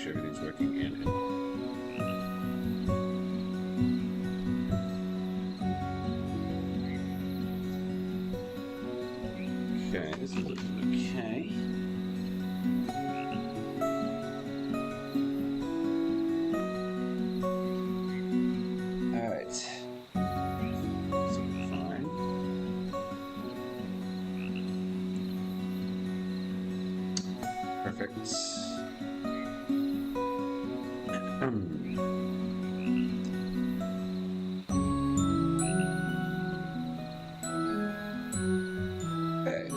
sure everything's working and okay, this is looking okay. Alright. So fine. Perfect. Okay.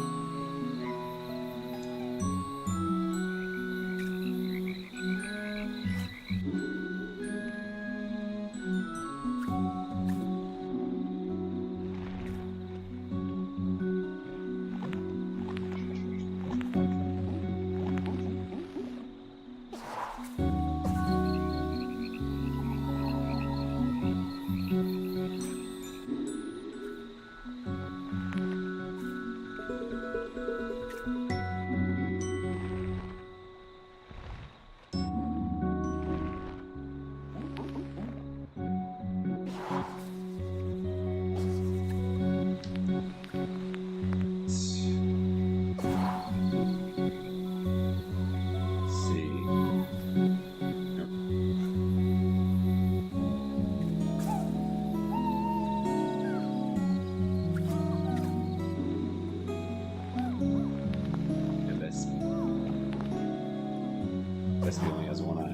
This only has one eye.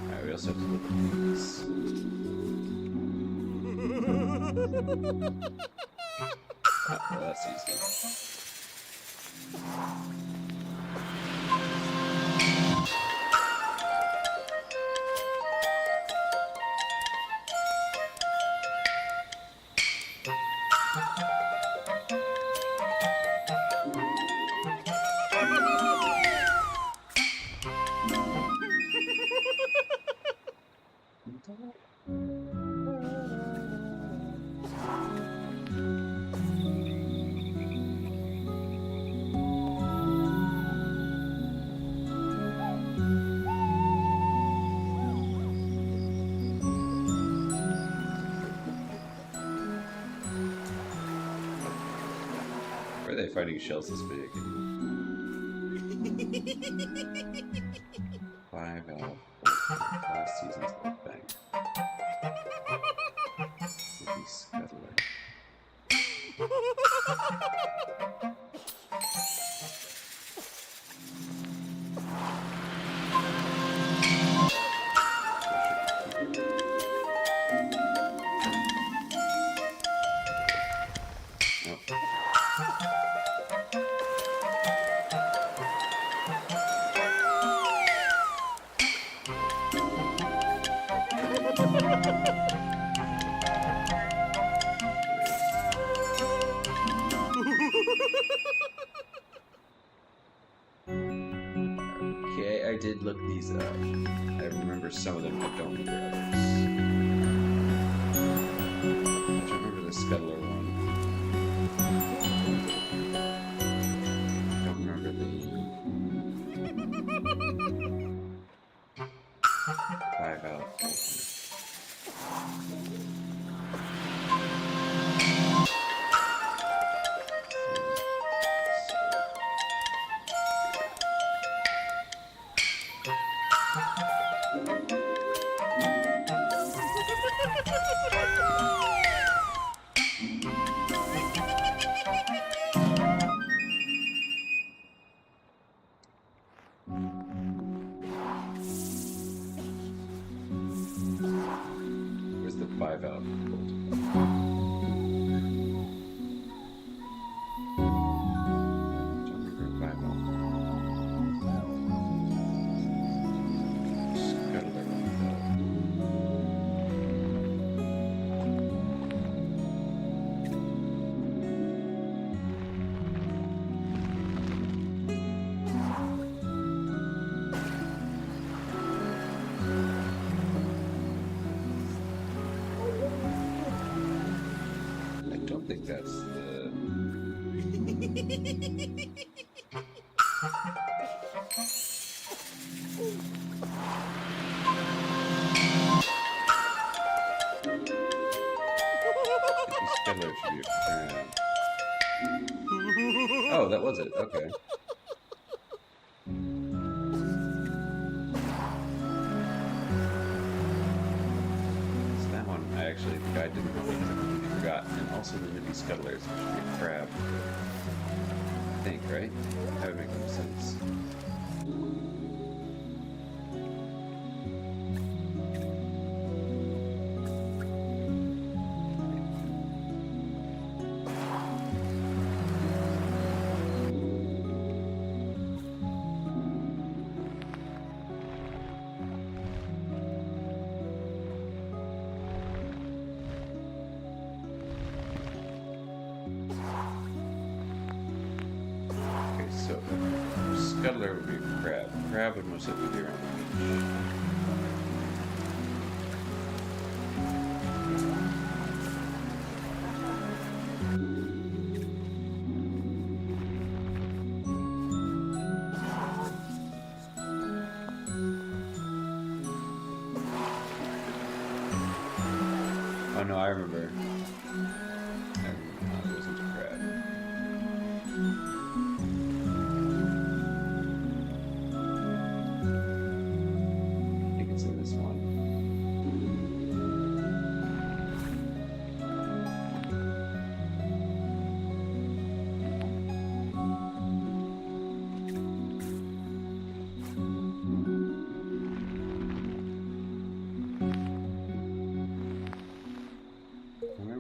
Alright, we also have to look at these. Oh, that's easy. Why are they fighting shells this big? 5 out of 5 seasons of Bang. Maybe Scuttler. Okay, I did look these up. I remember some of them, but don't remember others. I don't remember the Scuttler one. Don't remember the 5 out. Where's the 5 out? Don't remember 5 out. Scuttler one. I don't think that's the Scuttler should be a crab. Oh, that was it. Okay. So that one, I didn't know because I completely forgot. And also the nippy scuttlers, which should be a crab. I think, right? That would make more sense. So, scuttler would be a crab. Crab would most likely be around the beach. Oh no, I remember. No, it wasn't a crab.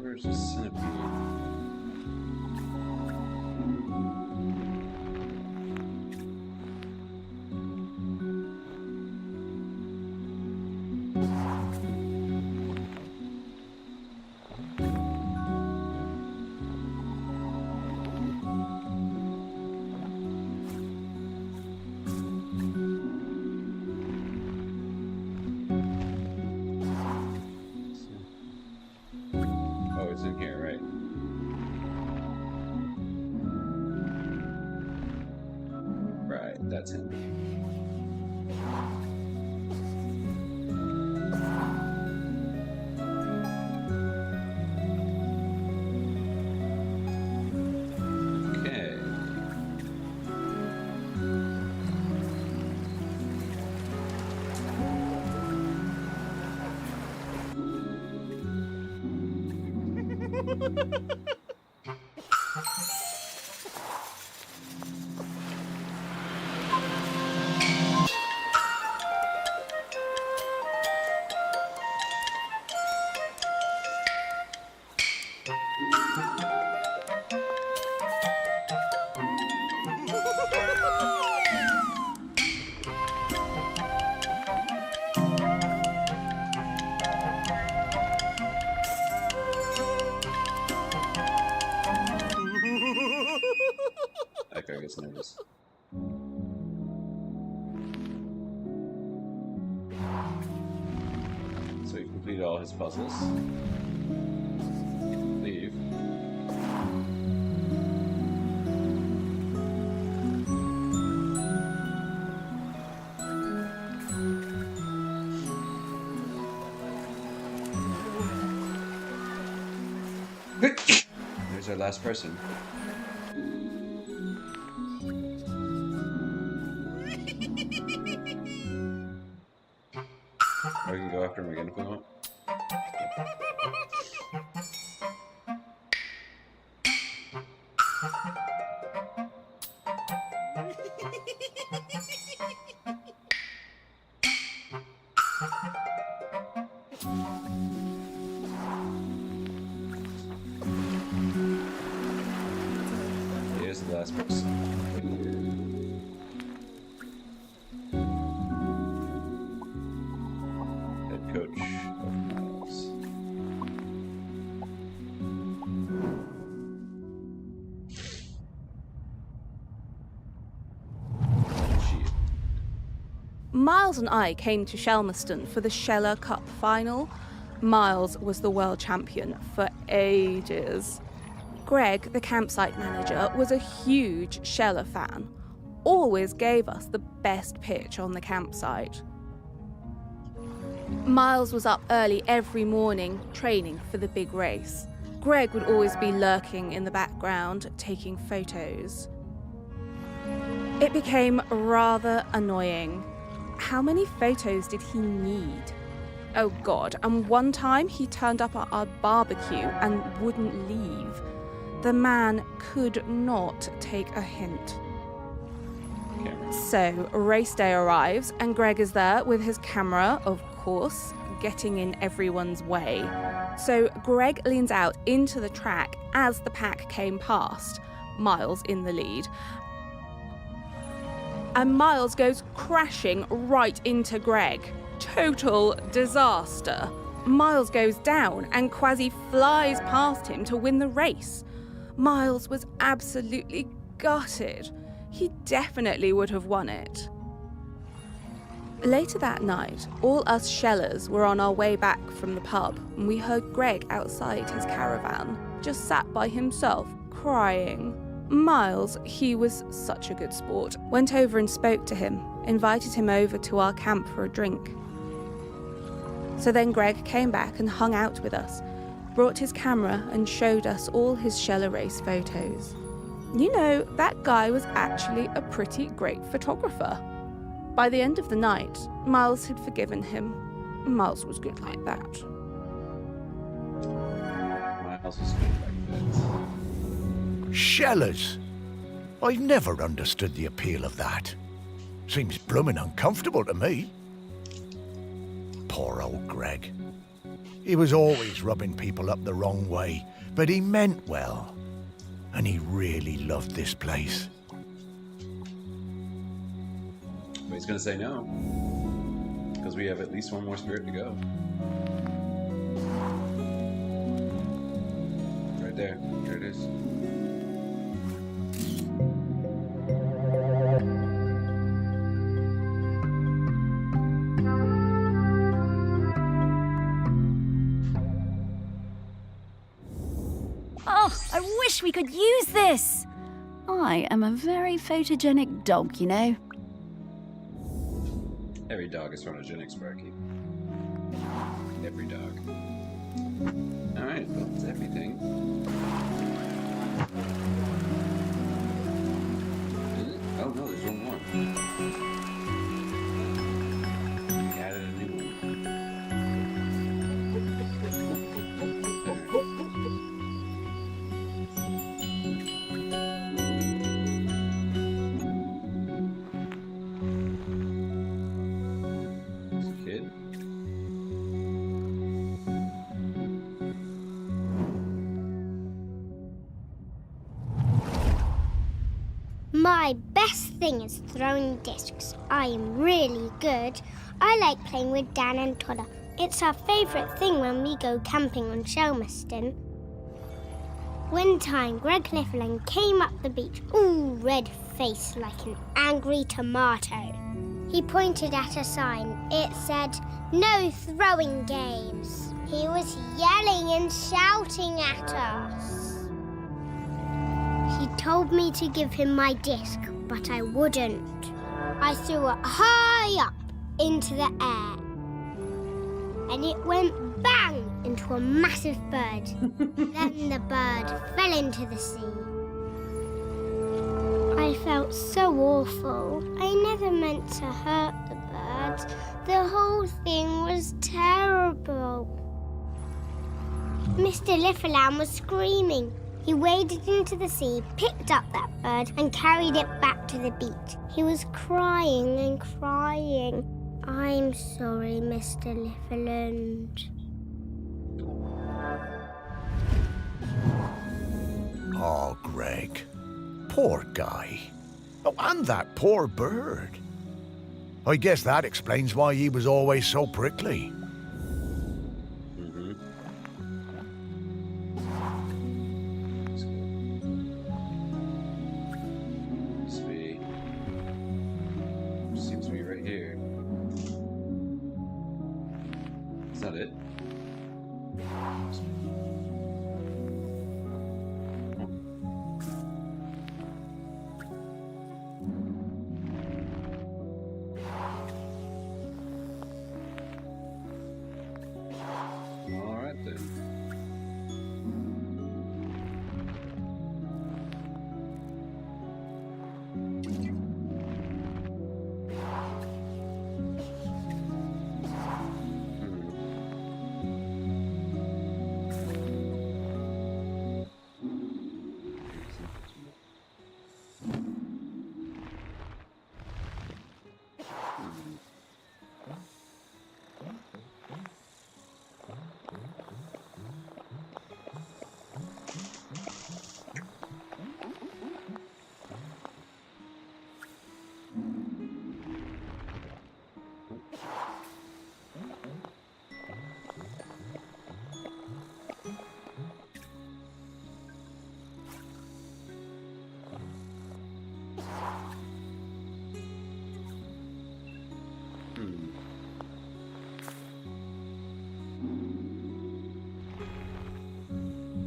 There's a centipede. It's in here, right? Right, that's him. Okay. That guy gets nervous. So he completed all his puzzles. Leave. There's our last person. Or we can go after him again if we want. Here's the last person. Coach of Miles. Miles and I came to Shelmerston for the Sheller Cup final. Miles was the world champion for ages. Greg, the campsite manager, was a huge Sheller fan. Always gave us the best pitch on the campsite. Miles was up early every morning, training for the big race. Greg would always be lurking in the background, taking photos. It became rather annoying. How many photos did he need? Oh God, and one time he turned up at our barbecue and wouldn't leave. The man could not take a hint. So, race day arrives and Greg is there with his camera, of course, getting in everyone's way. So Greg leans out into the track as the pack came past, Miles in the lead. And Miles goes crashing right into Greg. Total disaster. Miles goes down and Kwasi flies past him to win the race. Miles was absolutely gutted. He definitely would have won it. Later that night, all us Shellers were on our way back from the pub and we heard Greg outside his caravan, just sat by himself, crying. Miles, he was such a good sport, went over and spoke to him, invited him over to our camp for a drink. So then Greg came back and hung out with us, brought his camera and showed us all his Sheller race photos. You know, that guy was actually a pretty great photographer. By the end of the night, Miles had forgiven him. Miles was good like that. Miles was good like that. Shellers? I've never understood the appeal of that. Seems bloomin' uncomfortable to me. Poor old Greg. He was always rubbing people up the wrong way, but he meant well. And he really loved this place. But he's gonna say no. Because we have at least one more spirit to go. Right there. There it is. Oh, I wish we could use this! I am a very photogenic dog, you know. Every dog is photogenic, Sparky. Every dog. Alright, well, that's everything. Is it? Oh no, there's one more. We added a new one. There's a kid. My best thing is throwing discs. I am really good. I like playing with Dan and Toddler. It's our favourite thing when we go camping on Shelmerston. One time, Greg Lifflin came up the beach, all red-faced like an angry tomato. He pointed at a sign. It said, "No throwing games." He was yelling and shouting at us. He told me to give him my disc, but I wouldn't. I threw it high up into the air, and it went bang into a massive bird. Then the bird fell into the sea. I felt so awful. I never meant to hurt the bird. The whole thing was terrible. Mr. Lifferlam was screaming. He waded into the sea, picked up that bird, and carried it back to the beach. He was crying and crying. I'm sorry, Mr. Lifferland. Oh, Greg. Poor guy. Oh, and that poor bird. I guess that explains why he was always so prickly. Seems to be right here. Is that it? something.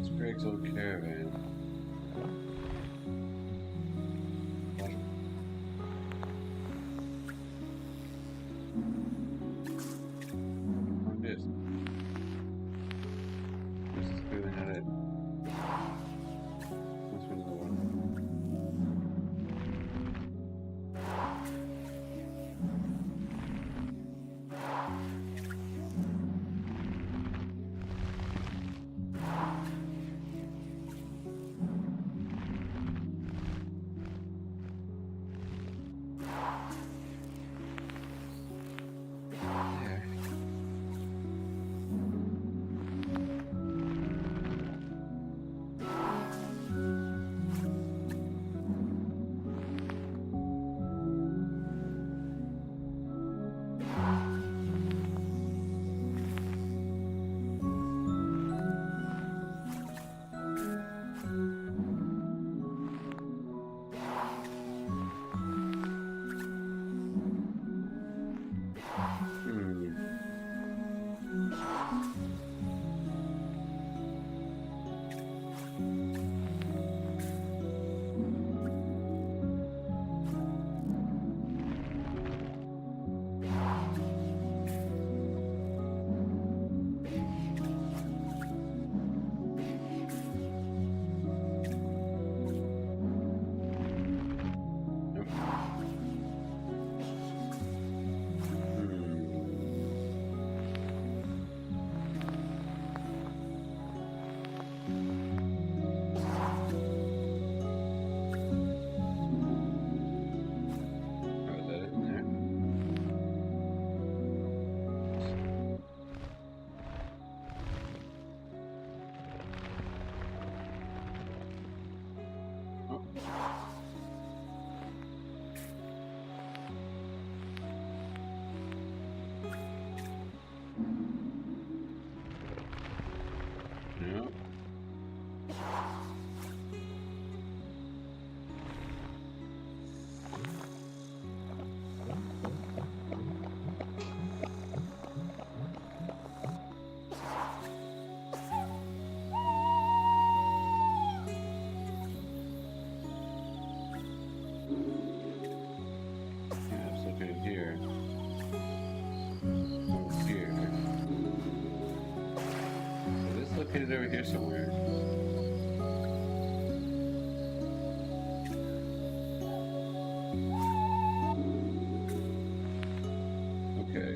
It's Greg's old caravan. What is? This is clearly not it. This one's the one. There. Nope. Oh, is that it in there? Oh. No. Yeah, it's located here. Over here. So this is located over here somewhere. Okay.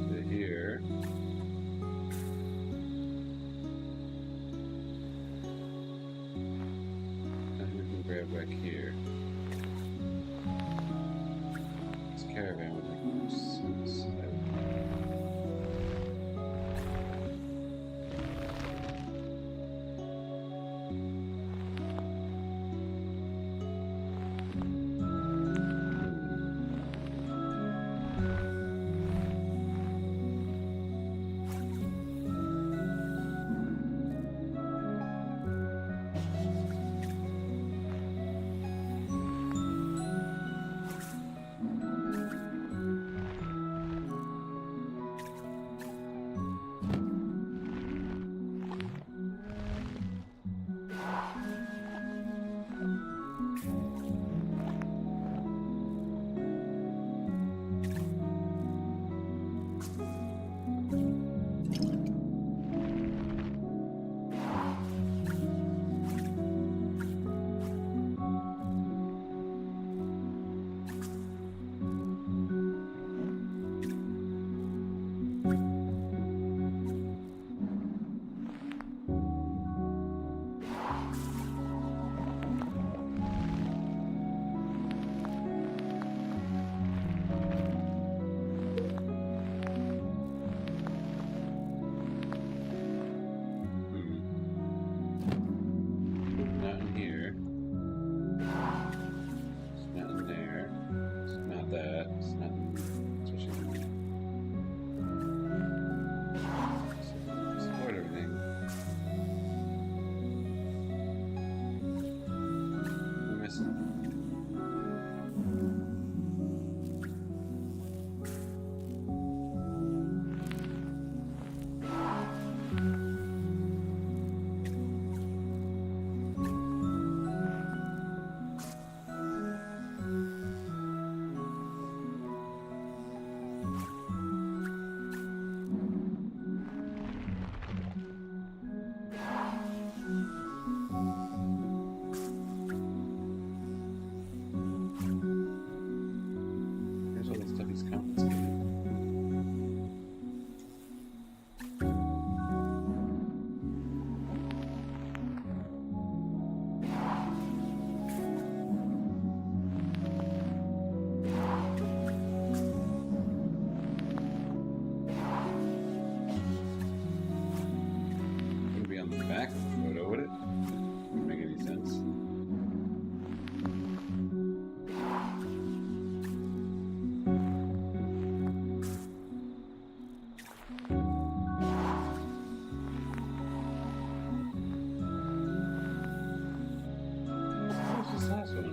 So here. And we can grab back here. This caravan would make more sense. is confiscated. Wouldn't be on the back of the photo, would it? Wouldn't make any sense. What was this last one?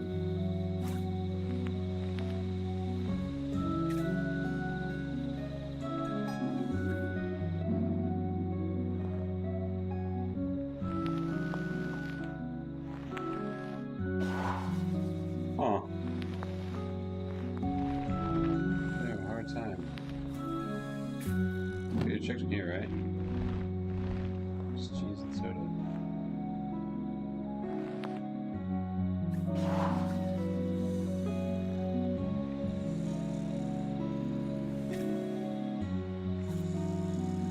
Huh. I have a hard time. Okay, you checked in here, right? Just cheese and soda.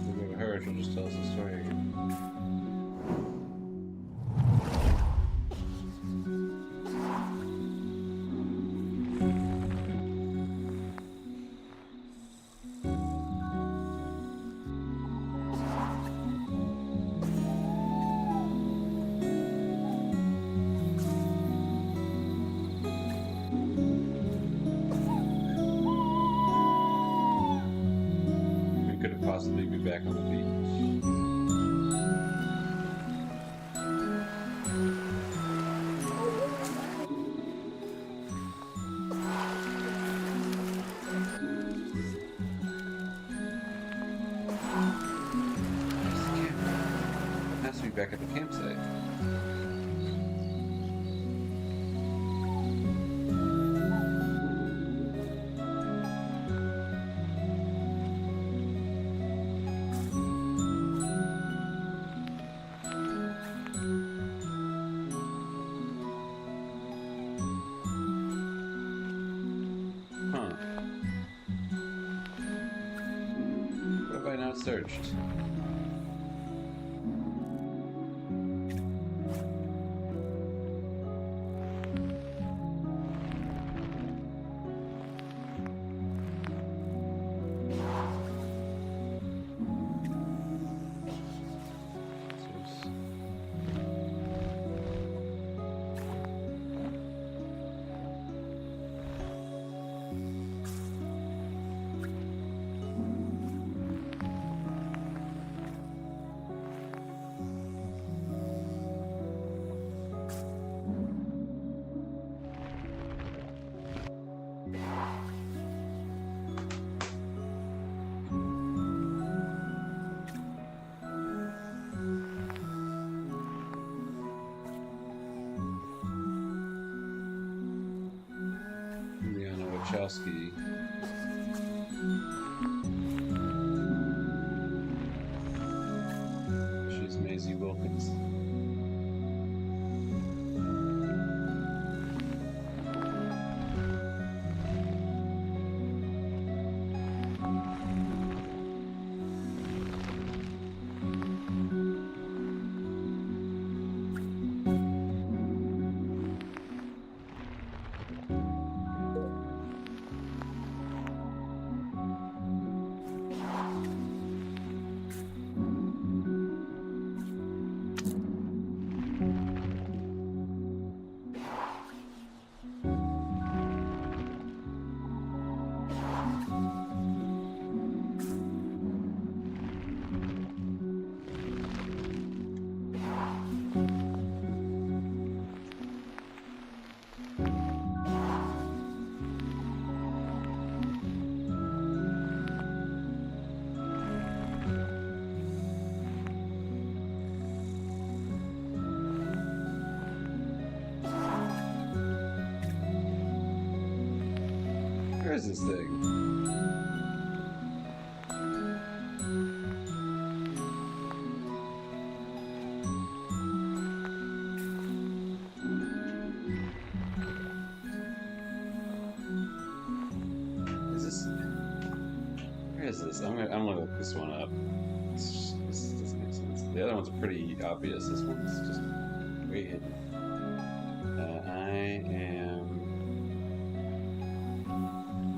If we go with her, she'll just tell us the story again. We could possibly be back on the beach. Has to be back at the campsite. Huh. What have I not searched? Wachowski. She's Maisie Wilkins. Where is this thing? Is this... is this? I'm gonna look this one up. This doesn't make sense. The other one's pretty obvious. This one's just way hidden. I am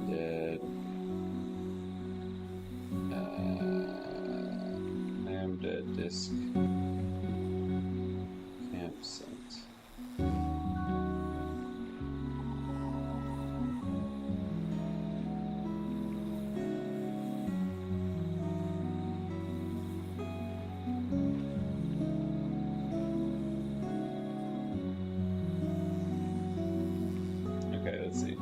dead. I am dead. Disc. Campsite. Okay, let's see.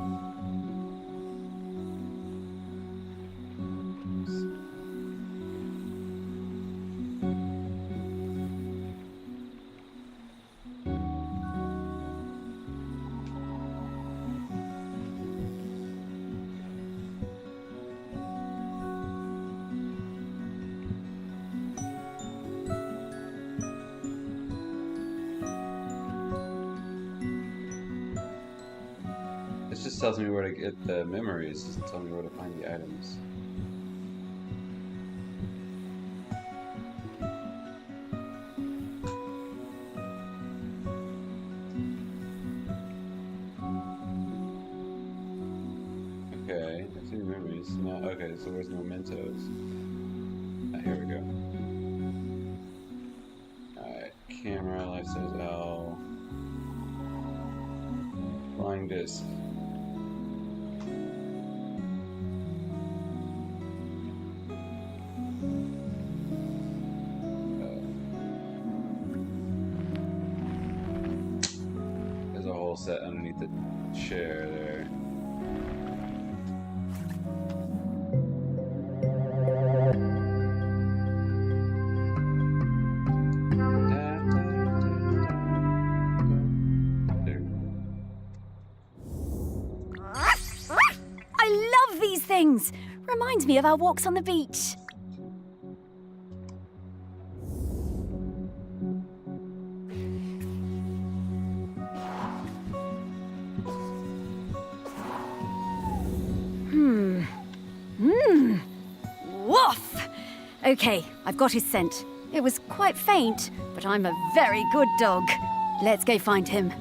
This just tells me where to get the memories, doesn't tell me where to find the items. Okay, I see memories. No, okay, so where's mementos? Ah, here we go. Alright, camera, life-size owl. Flying disc. There's a whole set underneath the chair there. I love these things. Reminds me of our walks on the beach. Woof! Okay, I've got his scent. It was quite faint, but I'm a very good dog. Let's go find him.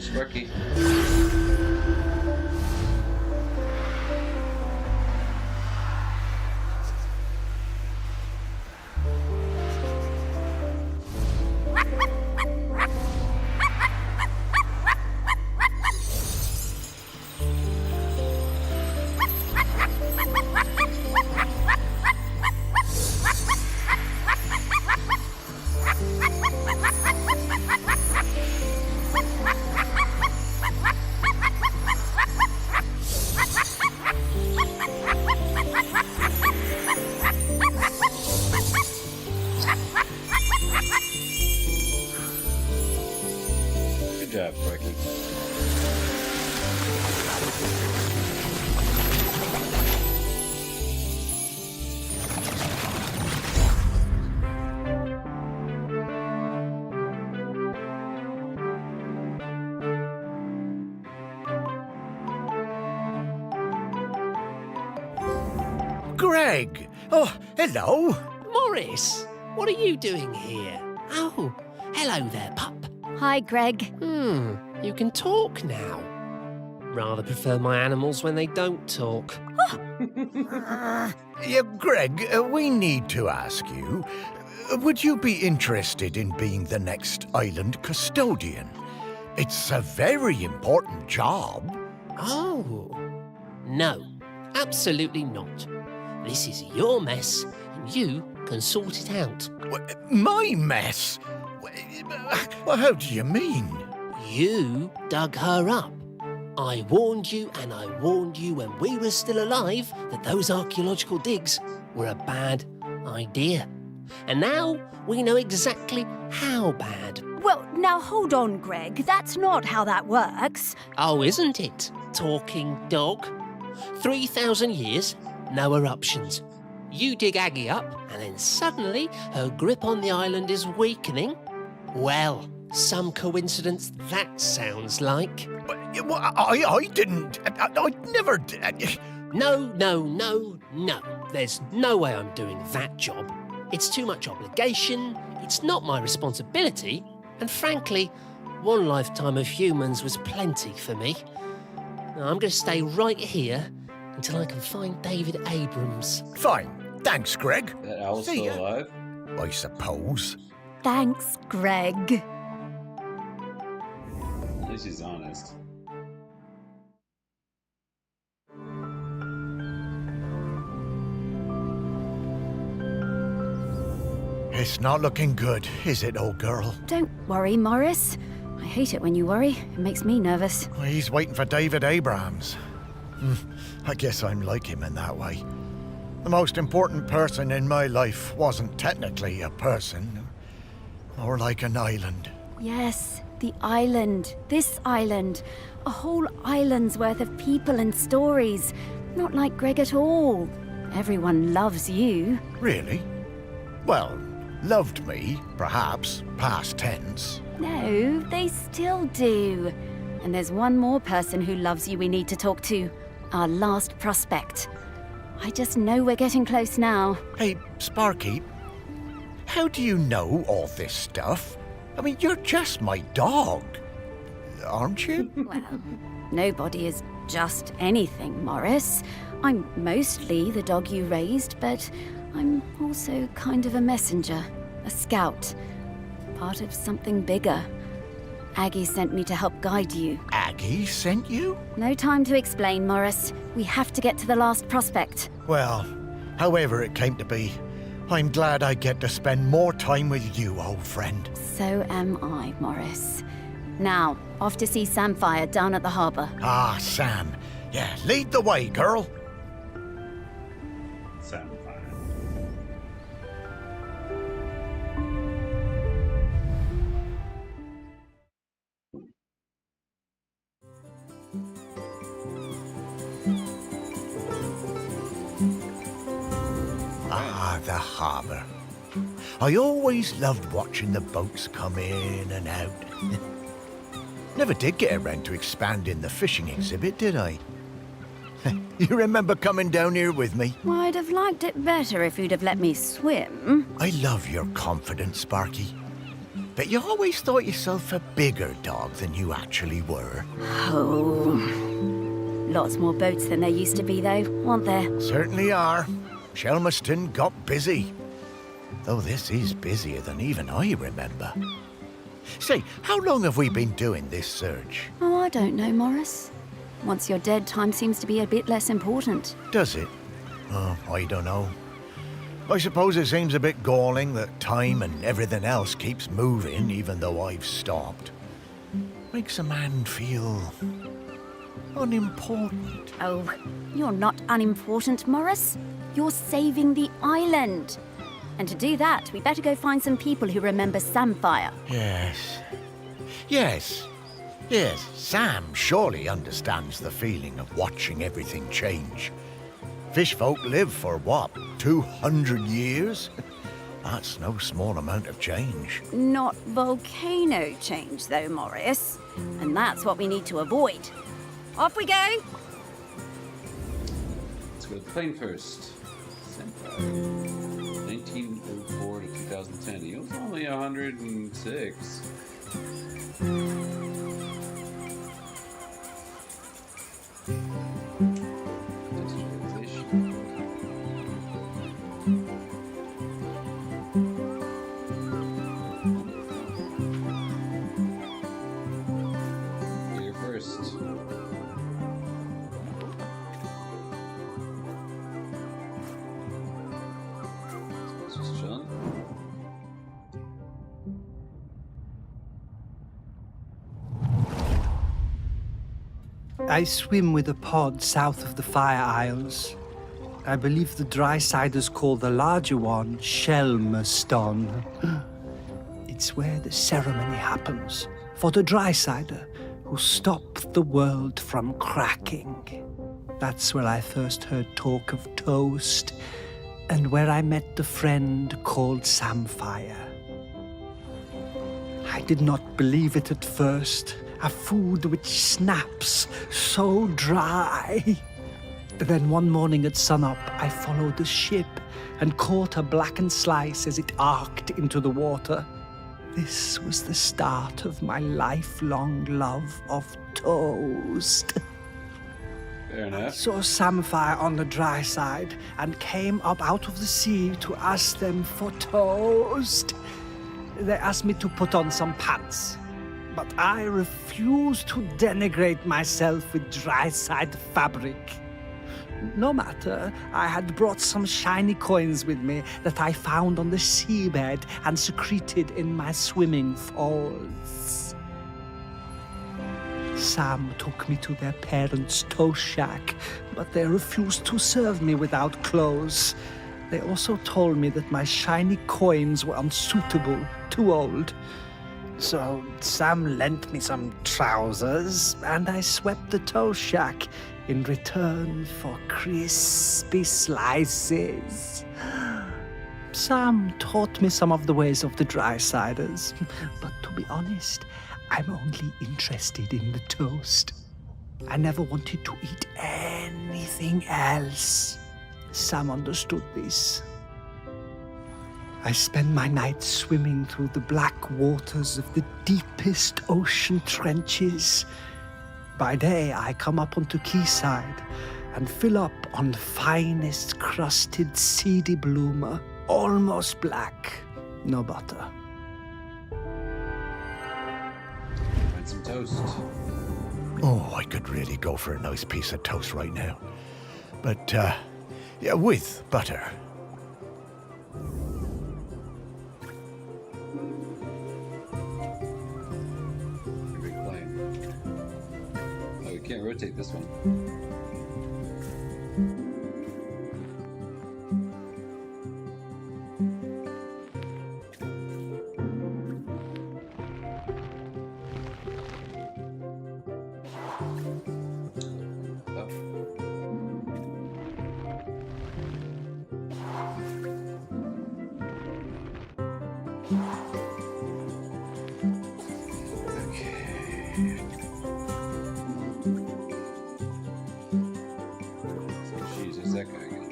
Sparky. Good job, Sparky. Greg! Oh, hello. Morris, what are you doing here? Oh, hello there, pup. Hi, Greg. You can talk now. Rather prefer my animals when they don't talk. Yeah, Greg, we need to ask you, would you be interested in being the next island custodian? It's a very important job. Oh, no, absolutely not. This is your mess, and you can sort it out. My mess? Well, how do you mean? You dug her up. I warned you, and I warned you when we were still alive that those archaeological digs were a bad idea. And now we know exactly how bad. Well, now hold on, Greg. That's not how that works. Oh, isn't it, talking dog? 3,000 years, no eruptions. You dig Aggie up, and then suddenly her grip on the island is weakening. Well, some coincidence that sounds like. I didn't. I never did. No. There's no way I'm doing that job. It's too much obligation, it's not my responsibility, and frankly, one lifetime of humans was plenty for me. Now, I'm going to stay right here until I can find David Abrams. Fine. Thanks, Greg. That owl's See still ya. alive? I suppose. Thanks, Greg. At least he's honest. It's not looking good, is it, old girl? Don't worry, Morris. I hate it when you worry. It makes me nervous. He's waiting for David Abrams. I guess I'm like him in that way. The most important person in my life wasn't technically a person, more like an island. Yes, the island. This island. A whole island's worth of people and stories. Not like Greg at all. Everyone loves you. Really? Well, loved me, perhaps, past tense. No, they still do. And there's one more person who loves you we need to talk to. Our last prospect. I just know we're getting close now. Hey, Sparky, how do you know all this stuff? I mean, you're just my dog, aren't you? Well, nobody is just anything, Morris. I'm mostly the dog you raised, but I'm also kind of a messenger, a scout, part of something bigger. Aggie sent me to help guide you. Aggie sent you? No time to explain, Morris. We have to get to the last prospect. Well, however it came to be, I'm glad I get to spend more time with you, old friend. So am I, Morris. Now, off to see Samfire down at the harbour. Ah, Sam. Yeah, lead the way, girl. Sound fine. Ah, the harbour. I always loved watching the boats come in and out. Never did get around to expanding the fishing exhibit, did I? You remember coming down here with me? Well, I'd have liked it better if you'd have let me swim. I love your confidence, Sparky. But you always thought yourself a bigger dog than you actually were. Oh. Lots more boats than there used to be, though, aren't there? Certainly are. Shelmerston got busy. Though this is busier than even I remember. Say, how long have we been doing this search? Oh, I don't know, Morris. Once you're dead, time seems to be a bit less important. Does it? Oh, I don't know. I suppose it seems a bit galling that time and everything else keeps moving even though I've stopped. Makes a man feel unimportant. Oh, you're not unimportant, Morris. You're saving the island. And to do that, we better go find some people who remember Samfire. Yes, Sam surely understands the feeling of watching everything change. Fish folk live for, what, 200 years? That's no small amount of change. Not volcano change, though, Morris. And that's what we need to avoid. Off we go! Let's go to the plane first. Senpai. 1904 to 2010. He was only 106. You're first. Just chilling. I swim with a pod south of the Fire Isles. I believe the dry-siders call the larger one Shelmerston. It's where the ceremony happens for the dry-sider who stopped the world from cracking. That's where I first heard talk of toast and where I met the friend called Samfire. I did not believe it at first. a food which snaps so dry. Then one morning at sunup, I followed the ship and caught a blackened slice as it arced into the water. This was the start of my lifelong love of toast. Fair enough. Saw samphire on the dry side and came up out of the sea to ask them for toast. They asked me to put on some pants, but I refused to denigrate myself with dry-side fabric. No matter, I had brought some shiny coins with me that I found on the seabed and secreted in my swimming folds. Sam took me to their parents' toast shack, but they refused to serve me without clothes. They also told me that my shiny coins were unsuitable, too old. So Sam lent me some trousers, and I swept the toast shack in return for crispy slices. Sam taught me some of the ways of the dry-siders, but to be honest, I'm only interested in the toast. I never wanted to eat anything else. Sam understood this. I spend my nights swimming through the black waters of the deepest ocean trenches. By day, I come up onto quayside and fill up on the finest crusted seedy bloomer, almost black, no butter. Find some toast. Oh, I could really go for a nice piece of toast right now. But, yeah, with butter. Big plane. Oh, we can't rotate this one. Jeez, who's that guy again?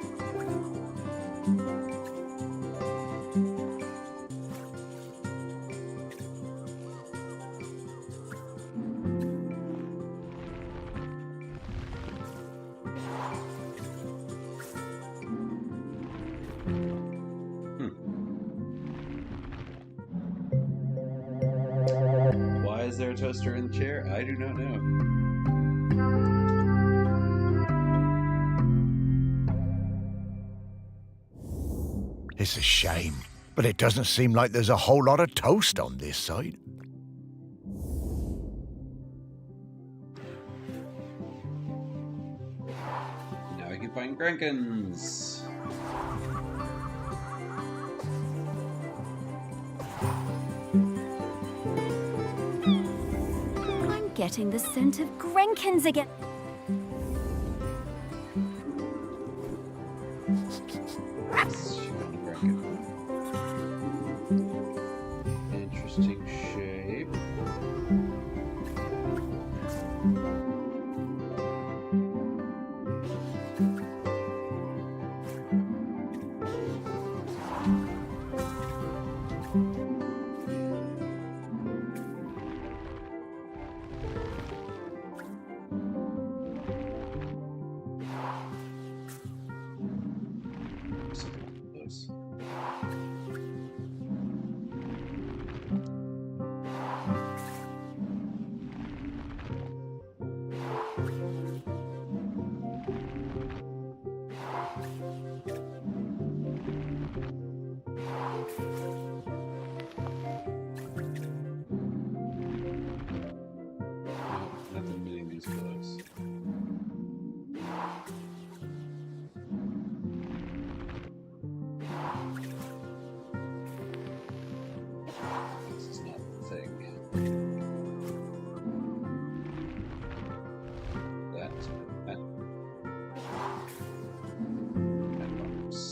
Why is there a toaster in the chair? I do not know. It's a shame, but it doesn't seem like there's a whole lot of toast on this side. Now I can find Grenkins. I'm getting the scent of Grenkins again. Interesting shape. Something close. Nothing meeting these close. This is not the thing. That. That works.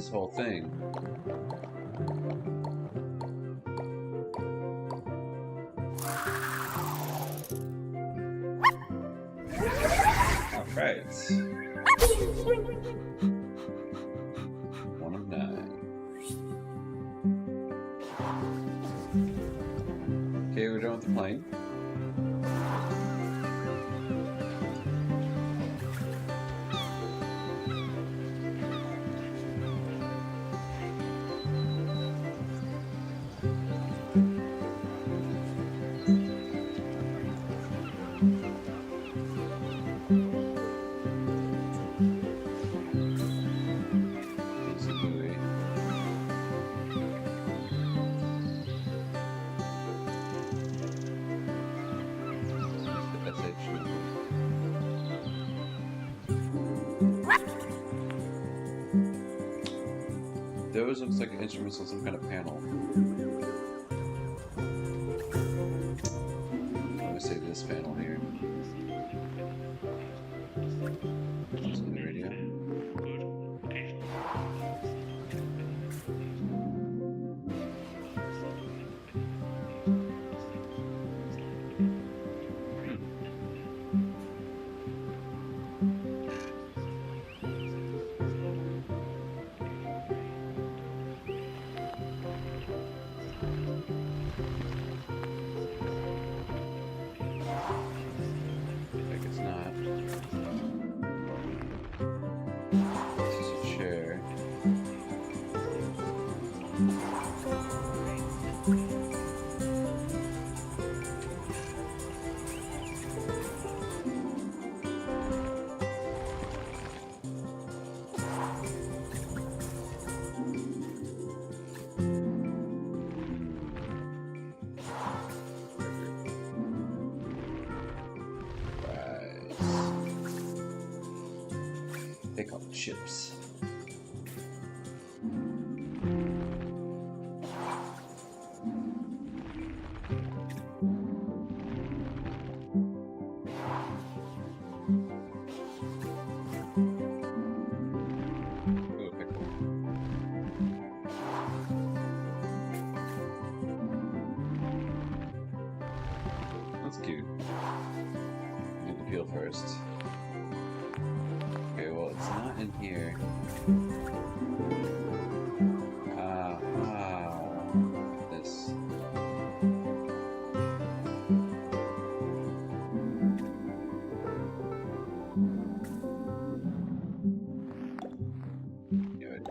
this whole thing. Alright. 1 of 9. Okay, we're done with the plane. There's a buoy. The SH. Those looks like instruments on some kind of panel. I'm gonna say this panel here. Is it the radio? I guess not. This is a chair. They call them chips. Ooh, a pickle. That's cute. Need to peel first. Okay, well, it's not in here. This. Good.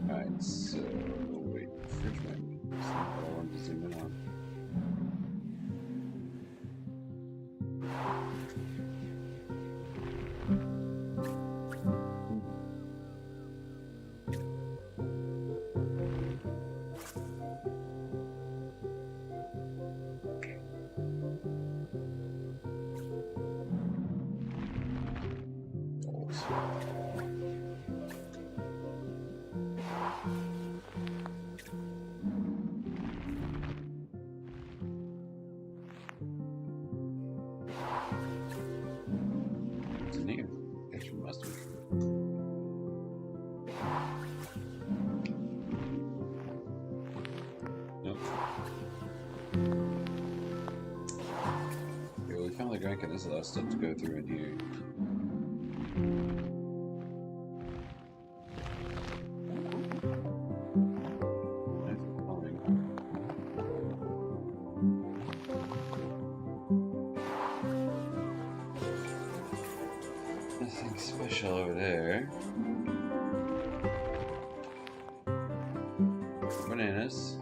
Alright, so wait, fridge magnet. That's not what I wanted to zoom in on. What's in here? Extra mustard. Nope. Okay, well, we found the drink and there's a lot of stuff to go through in here. Nothing special over there. Bananas.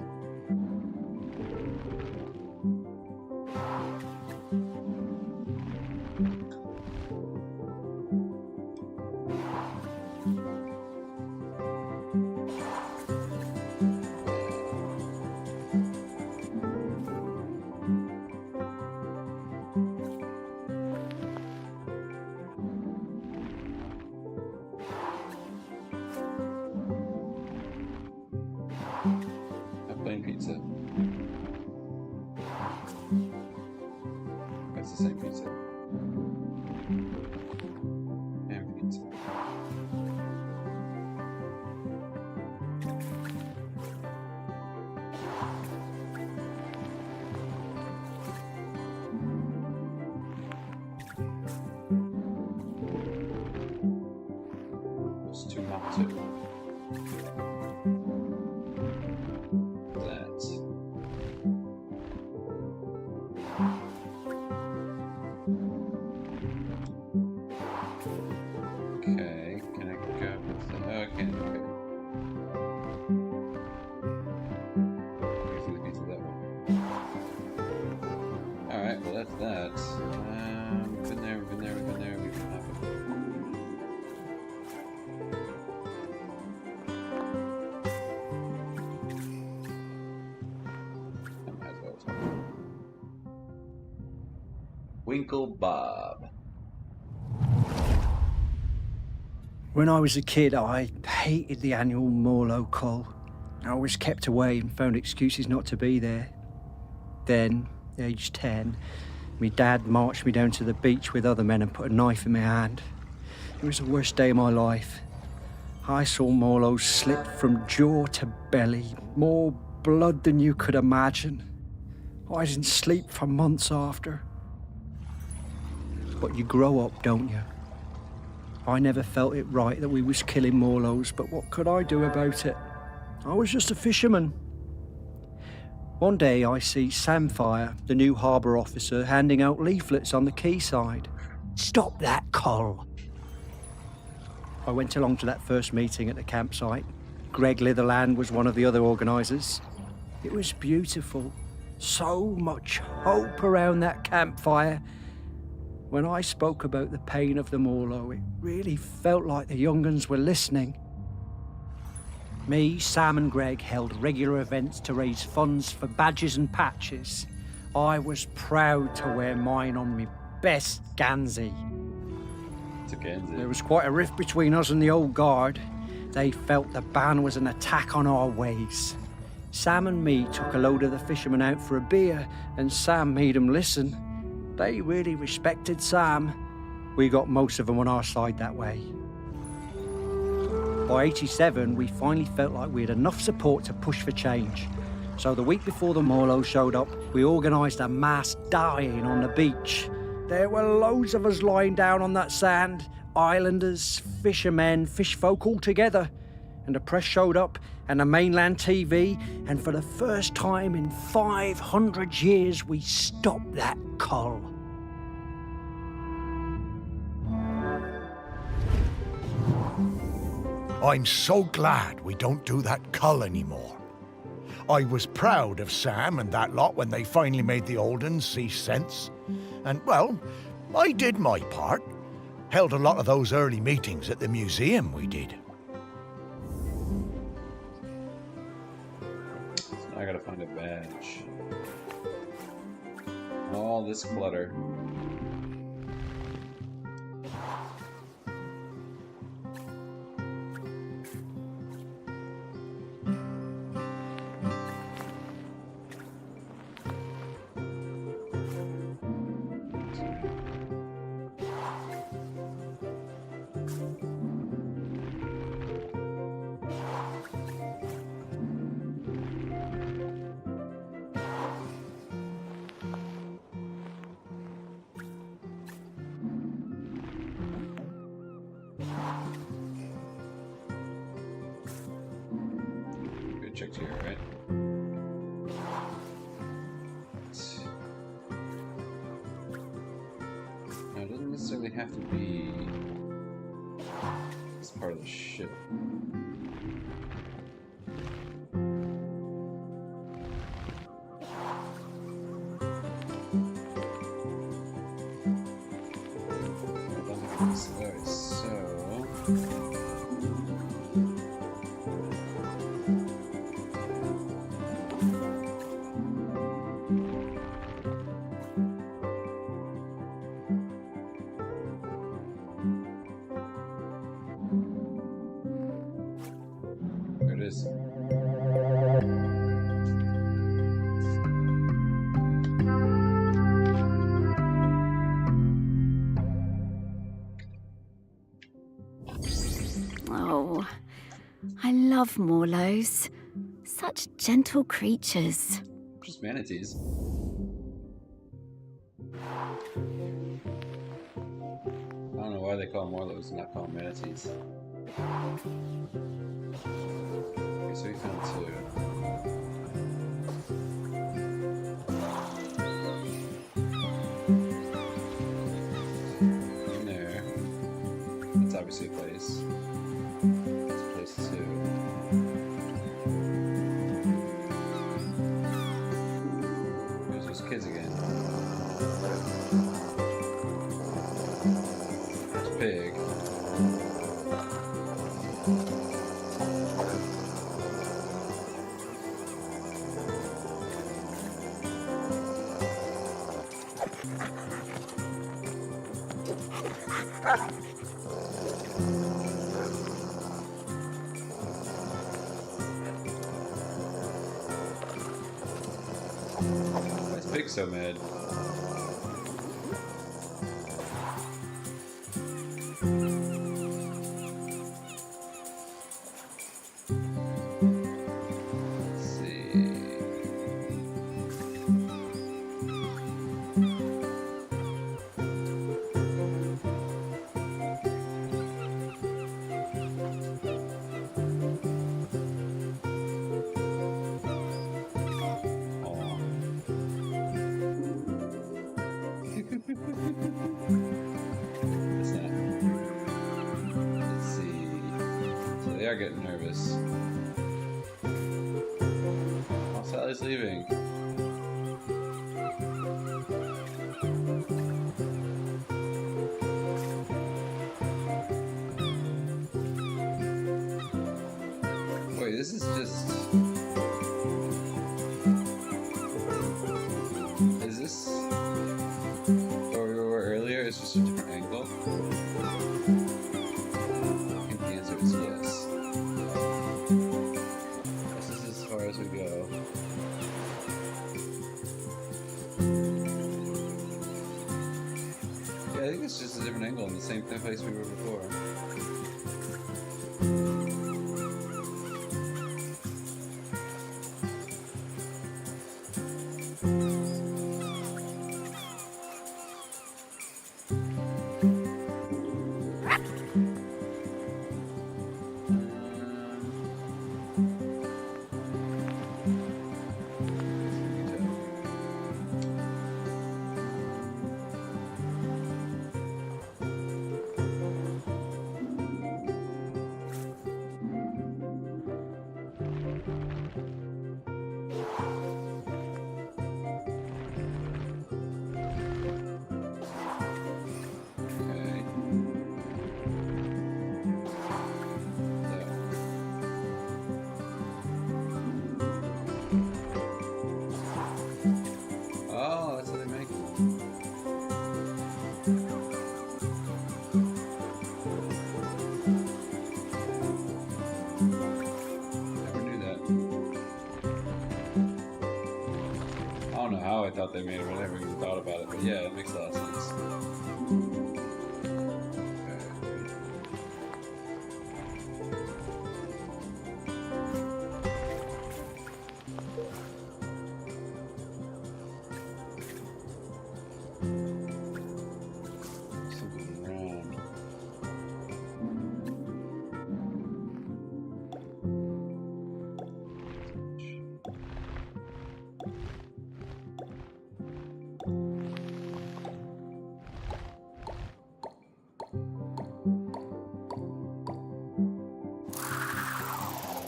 same pizza. Ham pizza. Those two not two. That. Okay, can I go with the... Oh, I can't. Okay. Wait for the pizza that way. Alright, well that's that. We've been there, we've been there, we've been there, we can have it. I might as well. Winkle Bob. When I was a kid, I hated the annual Morlow call. I was kept away and found excuses not to be there. Then, aged 10, my dad marched me down to the beach with other men and put a knife in my hand. It was the worst day of my life. I saw Morlow slip from jaw to belly, more blood than you could imagine. I didn't sleep for months after. But you grow up, don't you? I never felt it right that we was killing Morlows, but what could I do about it? I was just a fisherman. One day I see Samfire, the new harbour officer, handing out leaflets on the quayside. Stop that, Col. I went along to that first meeting at the campsite. Greg Litherland was one of the other organisers. It was beautiful. So much hope around that campfire. When I spoke about the pain of the Morlow, it really felt like the young uns were listening. Me, Sam and Greg held regular events to raise funds for badges and patches. I was proud to wear mine on my best Gansey. It's a Gansey. There was quite a rift between us and the old guard. They felt the ban was an attack on our ways. Sam and me took a load of the fishermen out for a beer, and Sam made them listen. They really respected Sam. We got most of them on our side that way. By 87, we finally felt like we had enough support to push for change. So the week before the Morlow showed up, we organised a mass dying on the beach. There were loads of us lying down on that sand, islanders, fishermen, fish folk all together. And the press showed up, and the mainland TV, and for the first time in 500 years, we stopped that cull. I'm so glad we don't do that cull anymore. I was proud of Sam and that lot when they finally made the old uns see sense. And, well, I did my part. Held a lot of those early meetings at the museum, we did. I gotta find a badge. All this clutter. Checked here, right? No, it doesn't necessarily have to be this part of the ship. Alright, so is. love Morlos. Such gentle creatures. Just manatees. I don't know why they call them Morlos and not call them manatees. Okay, so we found two. In there. It's obviously a place. It's a place too. There's those kids again. There's Pig. Why is Pig so mad? Let's see. It's not. Let's see. So they are getting nervous. Oh, Sally's leaving. Wait, this is just... Is this where we were earlier? It's just a different angle? I think the answer is yes. This is as far as we go. Yeah, I think it's just a different angle in the same place we were before. Okay. Oh, that's how they make it. Never knew that. I don't know how I thought they made it, but I never even thought about it. But yeah, it makes a lot of sense. Something round.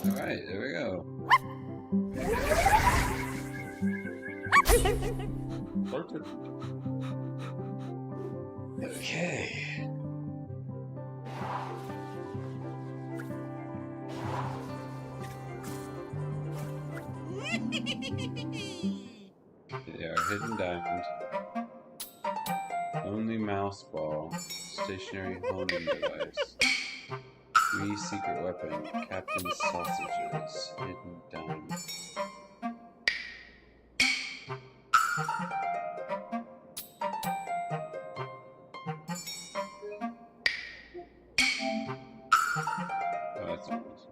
Alright, there we go. Okay. They are hidden diamond. Only mouse ball. Stationary honing device. Free secret weapon. Captain's sausages. Hidden diamond. Oh, that's not nice.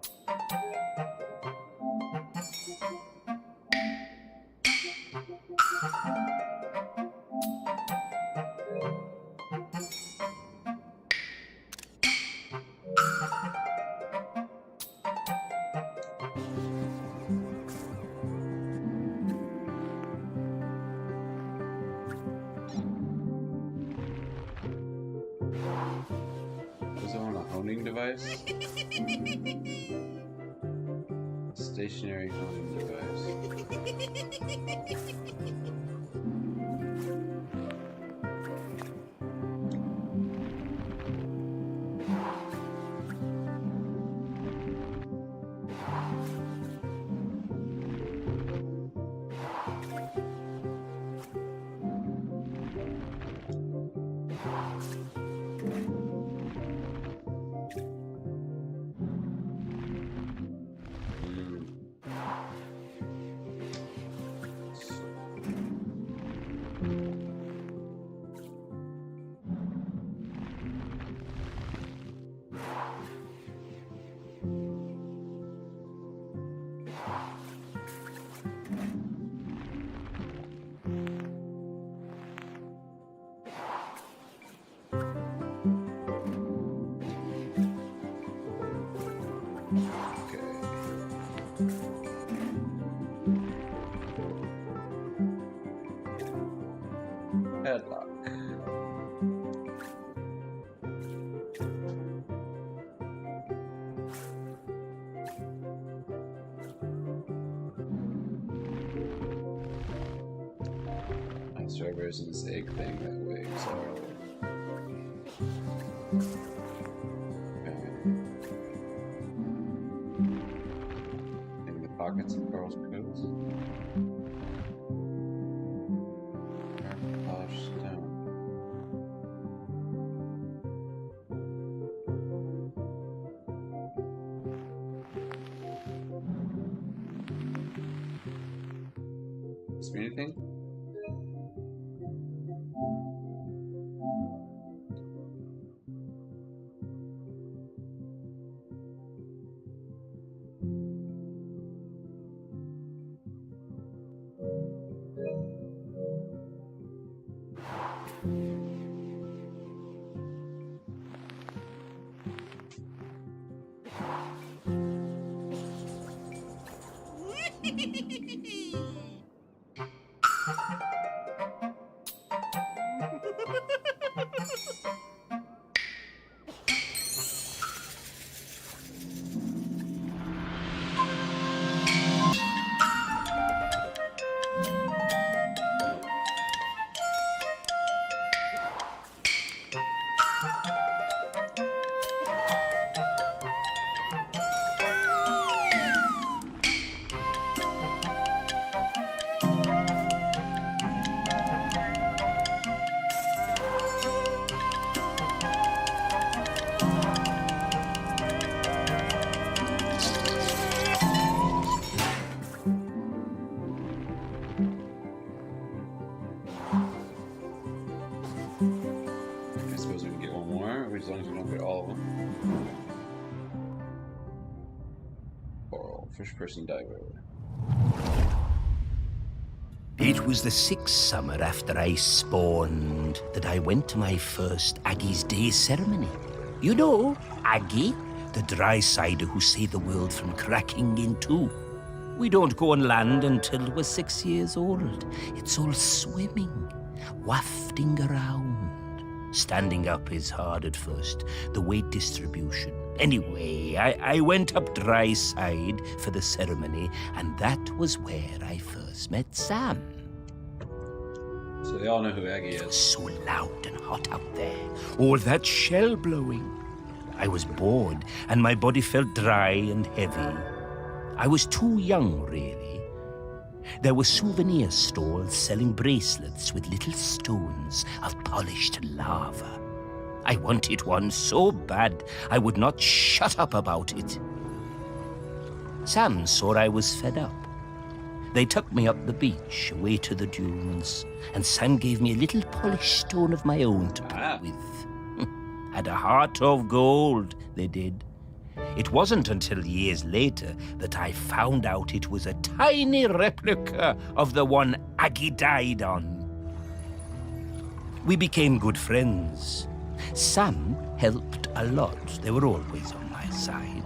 honing device? Stationary honing device. Padlock. Strawberries in this egg thing that way, sorry. In the pockets of Carl's coats. Polished stone. Does it mean anything? As long as we don't get all of them. Coral, first person diver. It was the 6th summer after I spawned that I went to my first Aggie's Day ceremony. You know, Aggie, the dry cider who saved the world from cracking in two. We don't go on land until we're 6 years old. It's all swimming, wafting around. Standing up is hard at first, the weight distribution. Anyway, I went up dry side for the ceremony, and that was where I first met Sam. So they all know who Aggie It was is. so loud and hot out there, all that shell blowing. I was bored, and my body felt dry and heavy. I was too young, really. There were souvenir stalls selling bracelets with little stones of polished lava. I wanted one so bad I would not shut up about it. Sam saw I was fed up. They took me up the beach, away to the dunes, and Sam gave me a little polished stone of my own to play with. Had a heart of gold, they did. It wasn't until years later that I found out it was a tiny replica of the one Aggie died on. We became good friends. Sam helped a lot. They were always on my side.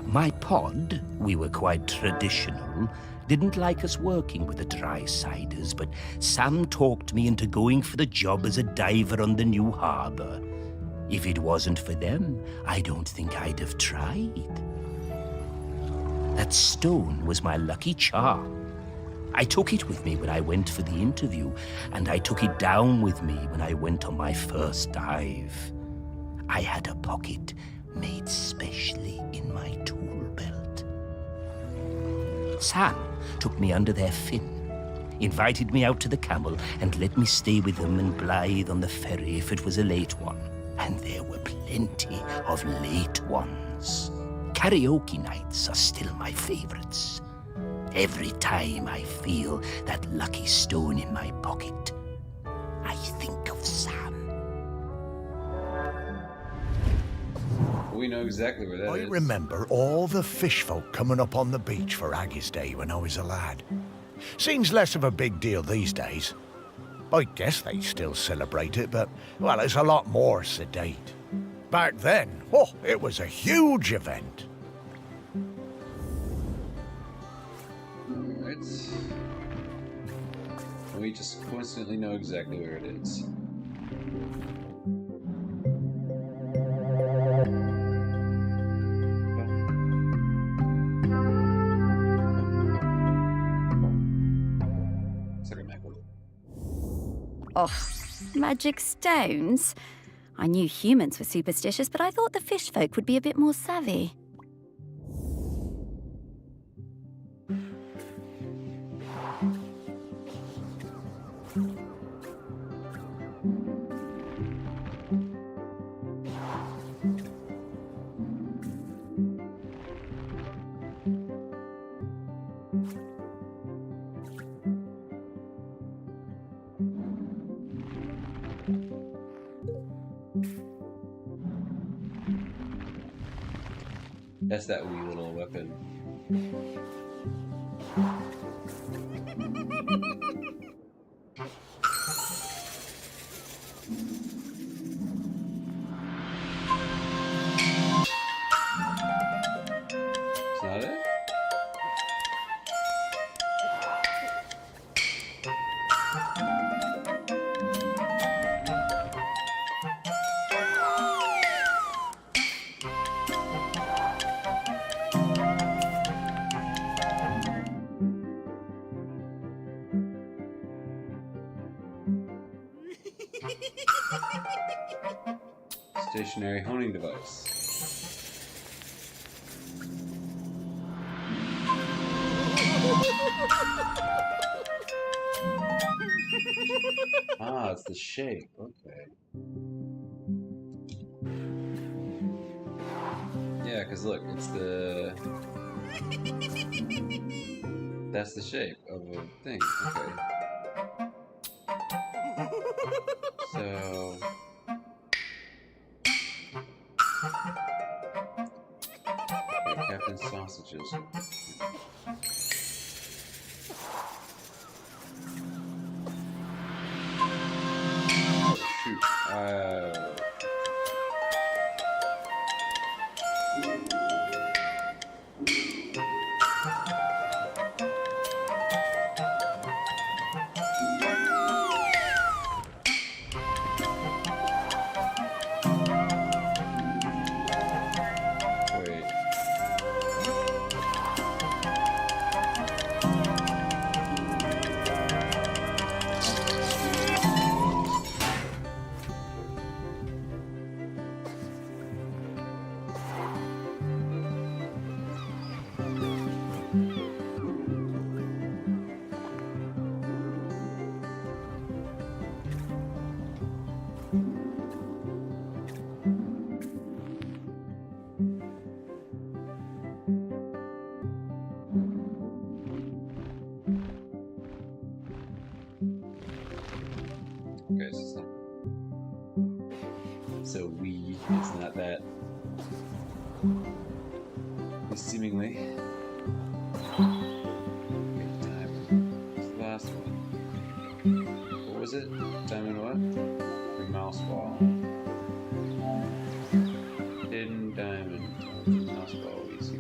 My pod, we were quite traditional, didn't like us working with the dry-siders, but Sam talked me into going for the job as a diver on the new harbour. If it wasn't for them, I don't think I'd have tried. That stone was my lucky charm. I took it with me when I went for the interview, and I took it down with me when I went on my first dive. I had a pocket made specially in my tool belt. Sam took me under their fin, invited me out to the camel, and let me stay with them and Blythe on the ferry if it was a late one. And there were plenty of late ones. Karaoke nights are still my favorites. Every time I feel that lucky stone in my pocket, I think of Sam. We know exactly where that I is. remember all the fish folk coming up on the beach for Aggie's Day when I was a lad. Seems less of a big deal these days. I guess they still celebrate it, but, well, it's a lot more sedate. Back then, oh, it was a huge event. Alright. We just coincidentally know exactly where it is. It's like a mackerel. Oh, magic stones? I knew humans were superstitious, but I thought the fish folk would be a bit more savvy. That's that wee little weapon. Is that it? Stationary honing device. Ah, it's the shape. Okay. Yeah, because look, it's the... That's the shape of a thing. Okay. So... Okay, Captain Sausages. Oh, shoot. Wait. Okay, so it's not that. Seemingly. Okay, time. What's the last one? What was it? Diamond what? The mouse ball. Hidden diamond. Mouse ball. Easy.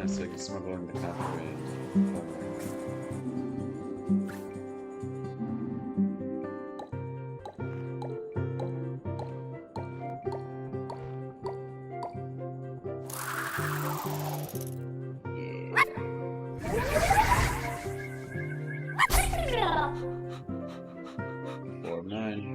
so I can smuggle in the contraband. Four of nine.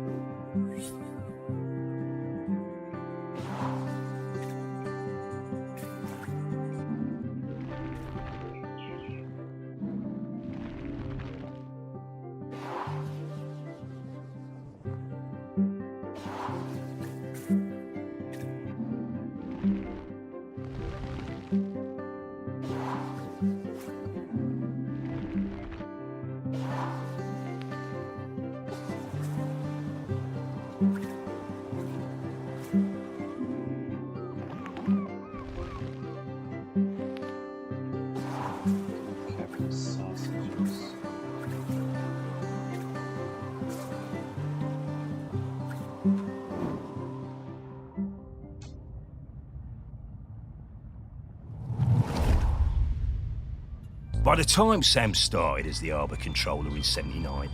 Captain sausages. By the time Sam started as the harbour controller in '79,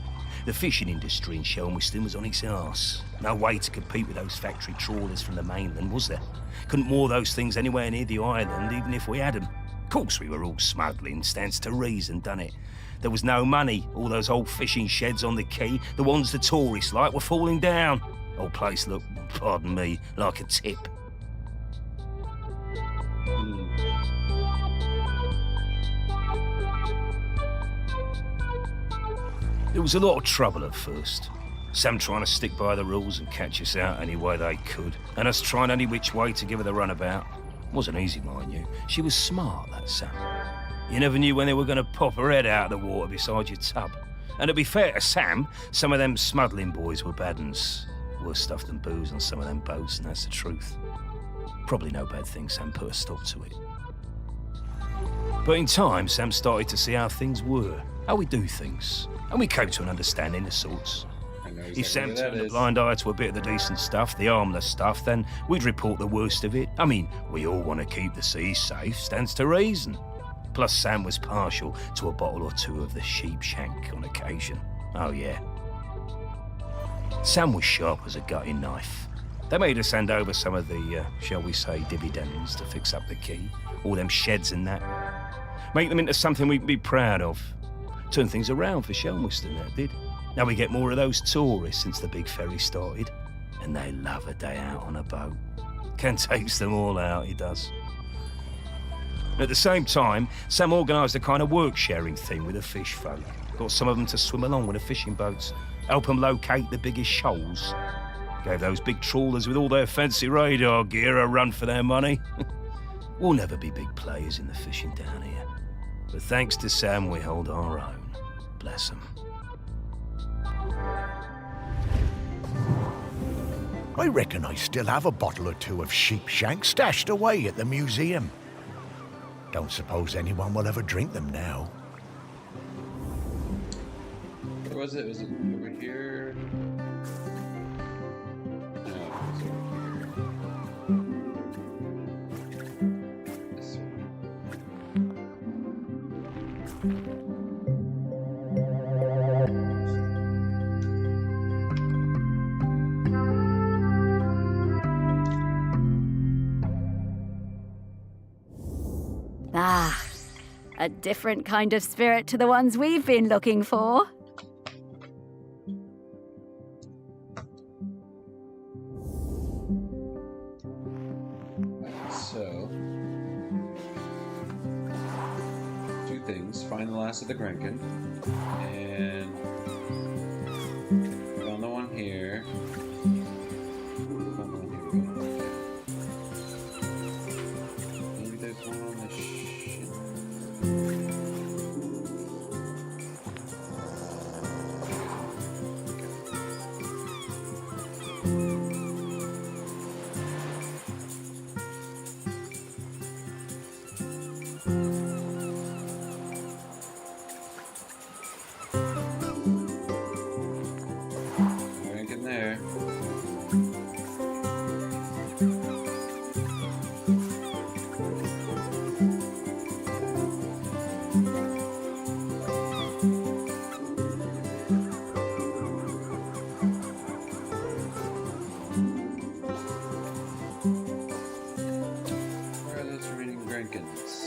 the fishing industry in Shelmiston was on its arse. No way to compete with those factory trawlers from the mainland, was there? Couldn't moor those things anywhere near the island, even if we had them. Of course we were all smuggling, stands to reason, done it? There was no money. All those old fishing sheds on the quay, the ones the tourists like, were falling down. Old place looked, pardon me, like a tip. There was a lot of trouble at first. Sam trying to stick by the rules and catch us out any way they could, and us trying any which way to give her the runabout. Wasn't easy, mind you. She was smart, that Sam. You never knew when they were going to pop her head out of the water beside your tub. And to be fair to Sam, some of them smuggling boys were bad uns. Worse stuff than booze on some of them boats, and that's the truth. Probably no bad thing Sam put a stop to it. But in time, Sam started to see how things were, how we do things, and we came to an understanding of sorts. I know If exactly Sam what that turned a is. blind eye to a bit of the decent stuff, the harmless stuff, then we'd report the worst of it. I mean, we all want to keep the seas safe, stands to reason. Plus, Sam was partial to a bottle or two of the sheep shank on occasion. Oh, yeah. Sam was sharp as a gutting knife. They made us hand over some of the, shall we say, dividends to fix up the quay, all them sheds and that. Make them into something we can be proud of. Turn things around for Shelmiston, that did. Now we get more of those tourists since the big ferry started, and they love a day out on a boat. Ken takes them all out, he does. At the same time, Sam organised a kind of work-sharing thing with the fish folk. Got some of them to swim along with the fishing boats, help them locate the biggest shoals. Gave those big trawlers with all their fancy radar gear a run for their money. We'll never be big players in the fishing down here. But thanks to Sam, we hold our own. Bless him. I reckon I still have a bottle or two of sheep shank stashed away at the museum. Don't suppose anyone will ever drink them now. Where was it? Was it over here? No, it was over here. This one. Ah, a different kind of spirit to the ones we've been looking for. So, two things. Find the last of the Grenkin. And found the one here. Found the one here. Maybe there's one on the ship. Grenkin there. seconds.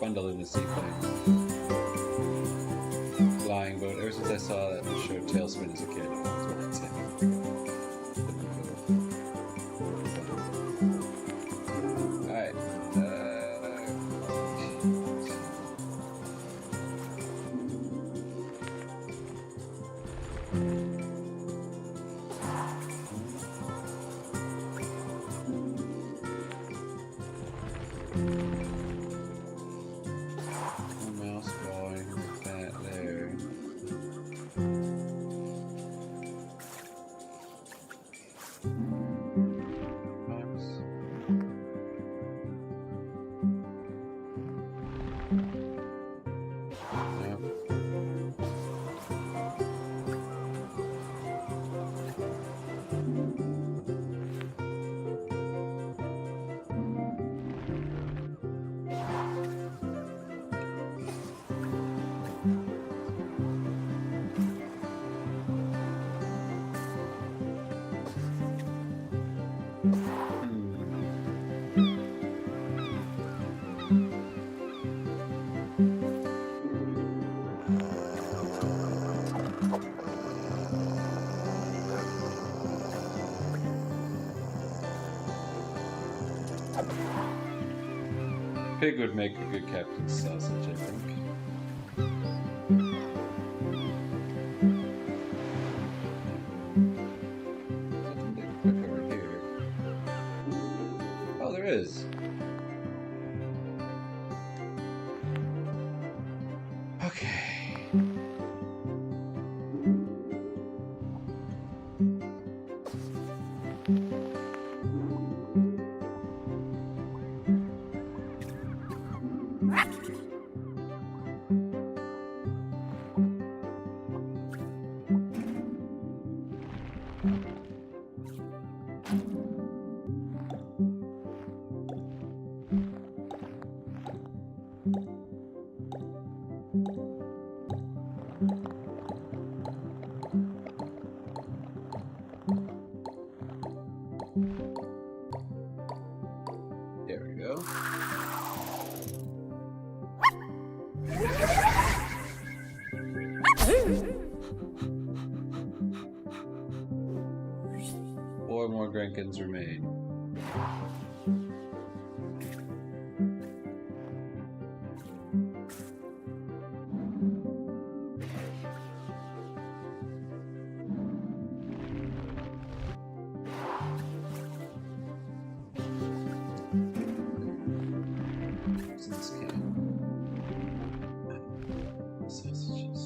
Bundle in the seaplane. Flying boat. Ever since I saw that show Tailspin as a kid, that's what I'd say. Alright. Mouse going with that there. Pig would make a good captain's sausage, I think. Nothing to cook over here. Oh, there is. Okay. There we go. Four more Grenkins remain. What's in this can? Sausages.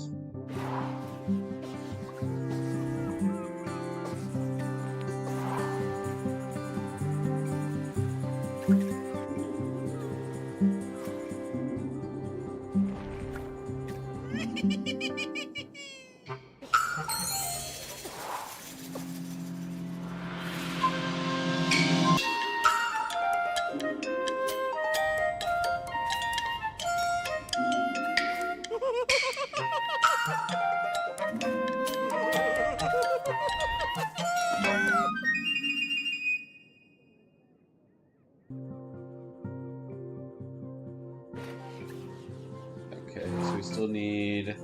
Okay, so we still need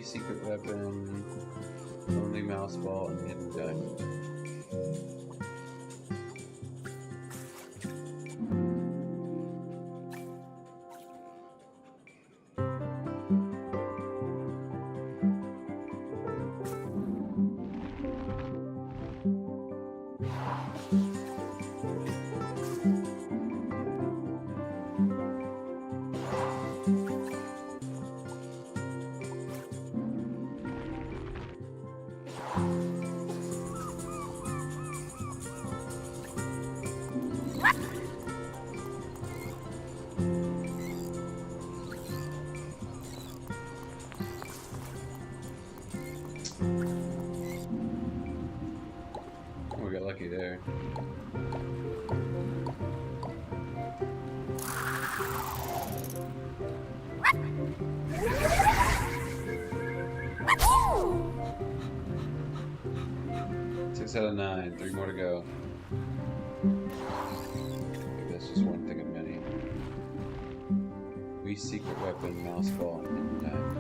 secret weapon, only mouse ball, and hidden diamond. We got lucky there. Six out of 9, 3 more to go. Maybe that's just one thing of many. We secret weapon, mouse ball, and hidden diamond.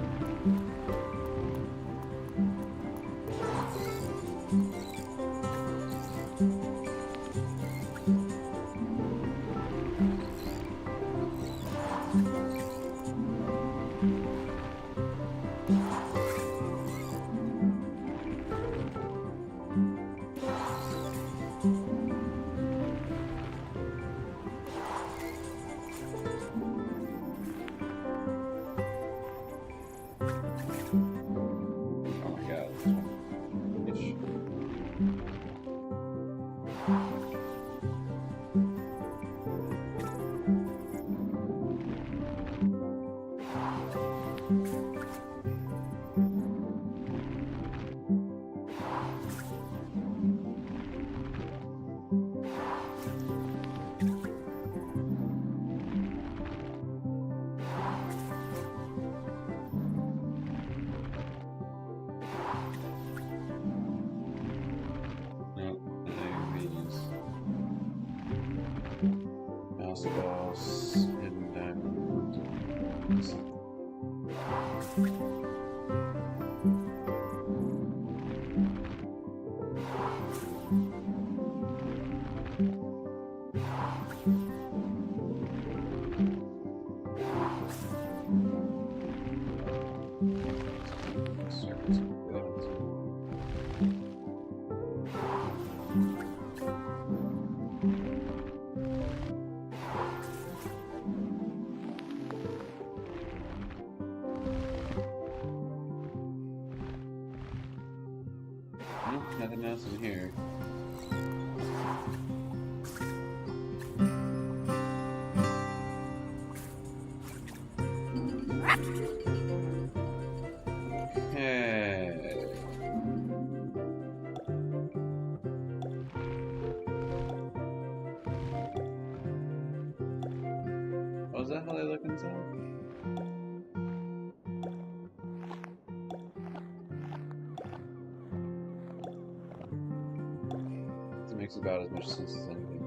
Makes about as much sense as anything.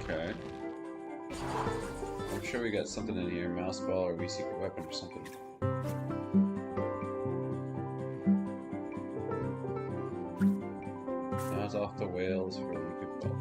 Okay. I'm sure we got something in here, mouse ball or secret weapon or something. Nose off the whales for a liquid ball.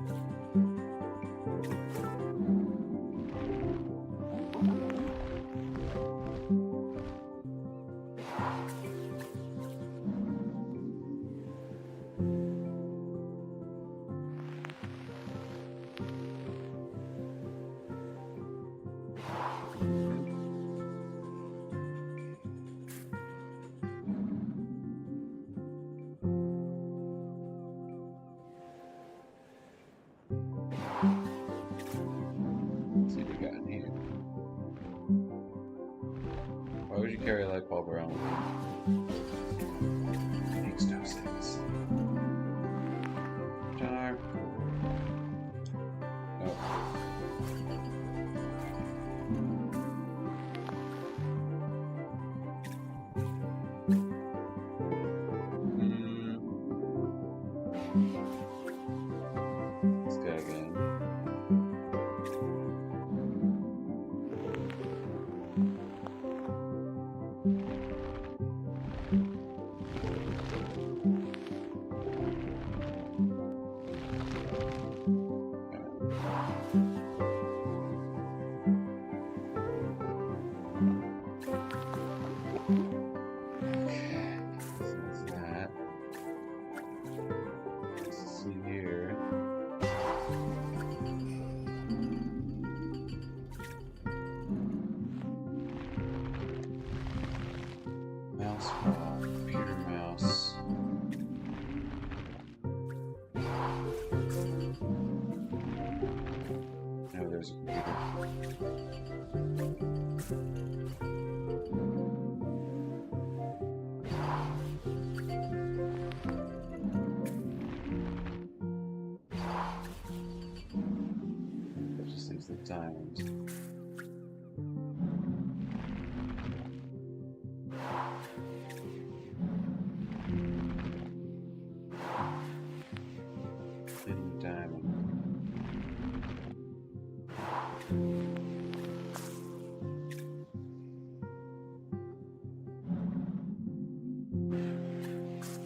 Let's see what we got in here. Why would you carry a light bulb around with you? Makes no sense. Darn. Nope. This guy again. That. Let's see here. Mouse ball, computer mouse. No, there's a computer. That just leaves the diamond. Hidden diamond.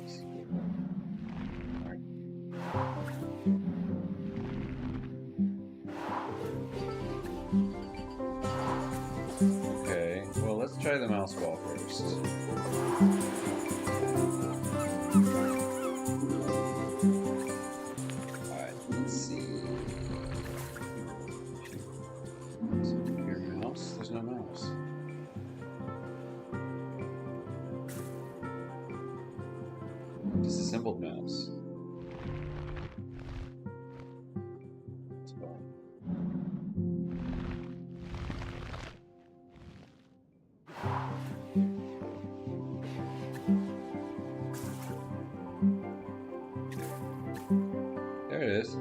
Secret weapon. Alright. Okay, well, let's try the mouse ball first. Alright, let's see. Your mouse? There's no mouse. Disassembled mouse. Let's go. There it is.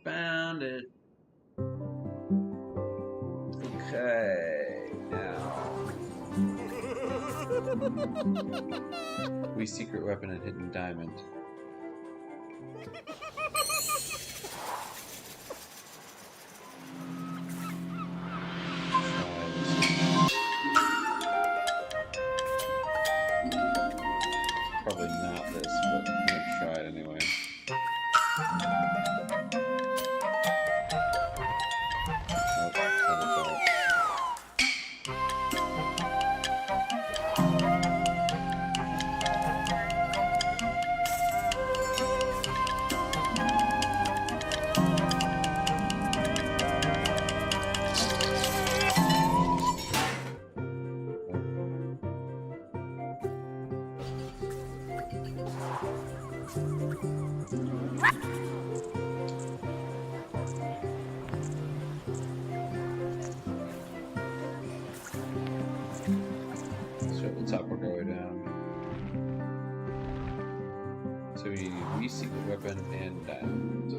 Found it. Okay, now. We secret weapon and hidden diamond. Probably not this, but I'm gonna try it anyway. Nope, double dart. Robin and Diamond.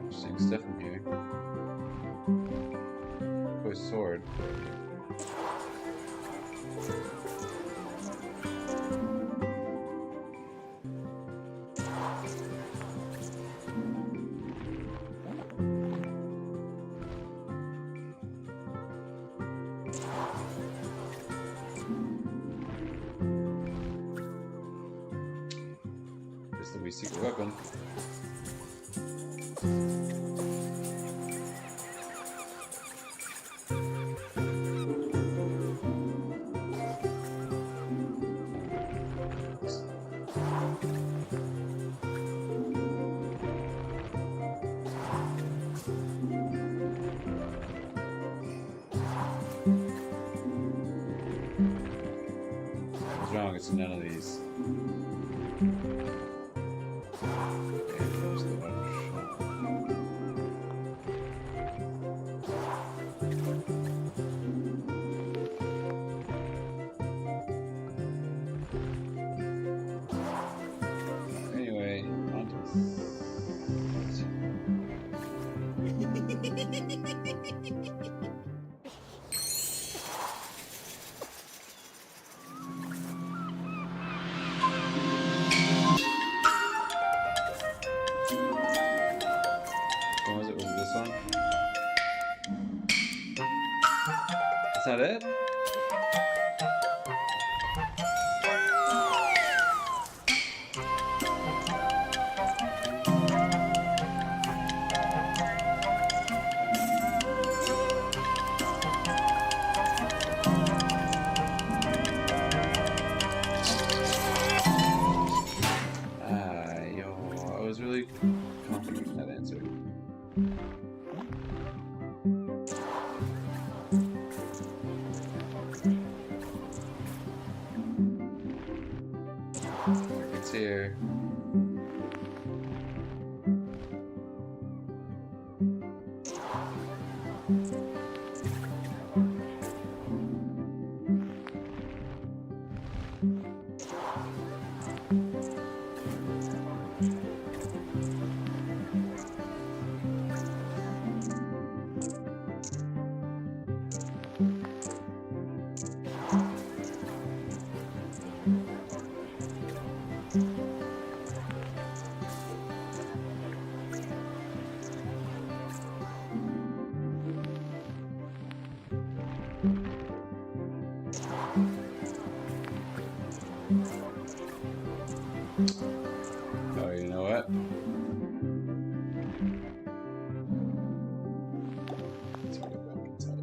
Interesting stuff in here. Oh, a sword. This is the wee secret weapon. What's wrong? It's none of these. There's the one shot. Anyway, on to what was it? Was it this one? Is that it? I was really confident in that answer. It's here. Oh, you know what? Let's go back inside.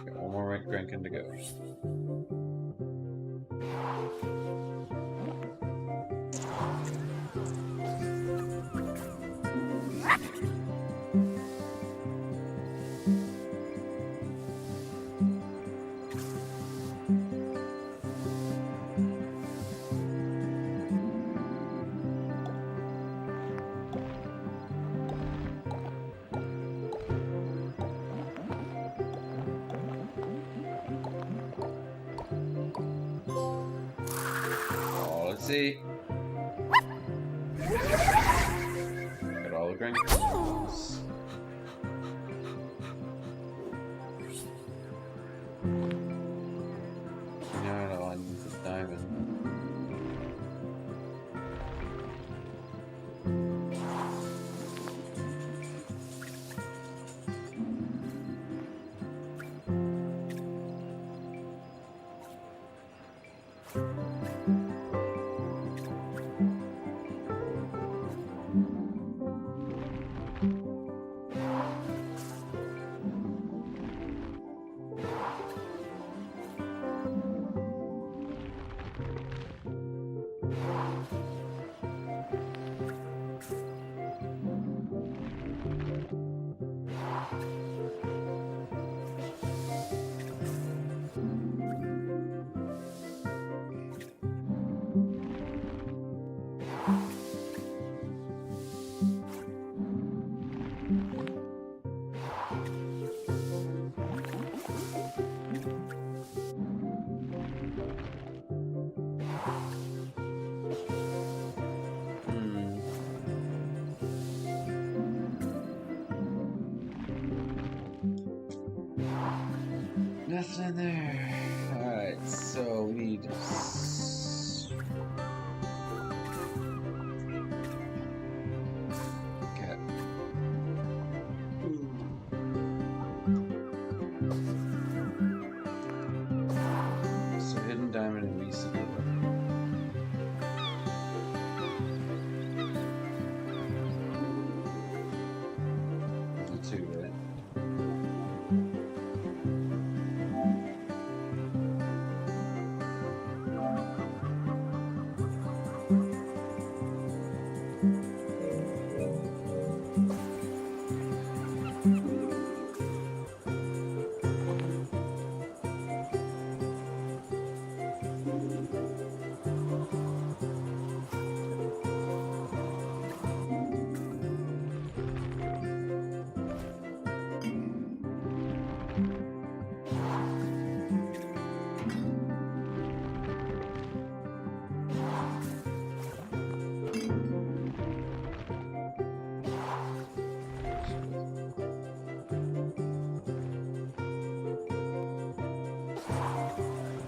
Got one more Rankin to go. Let's see. Got all the Grankles. Now on the diamond. nothing in there. Alright, so we need. Okay. So hidden diamond and we see the two, right?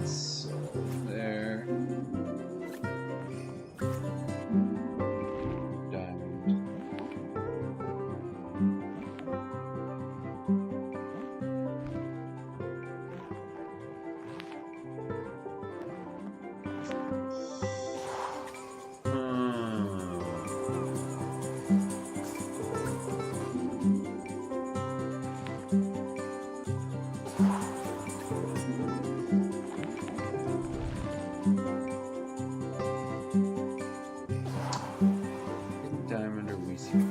So there. Diamond. Hidden diamond or we see.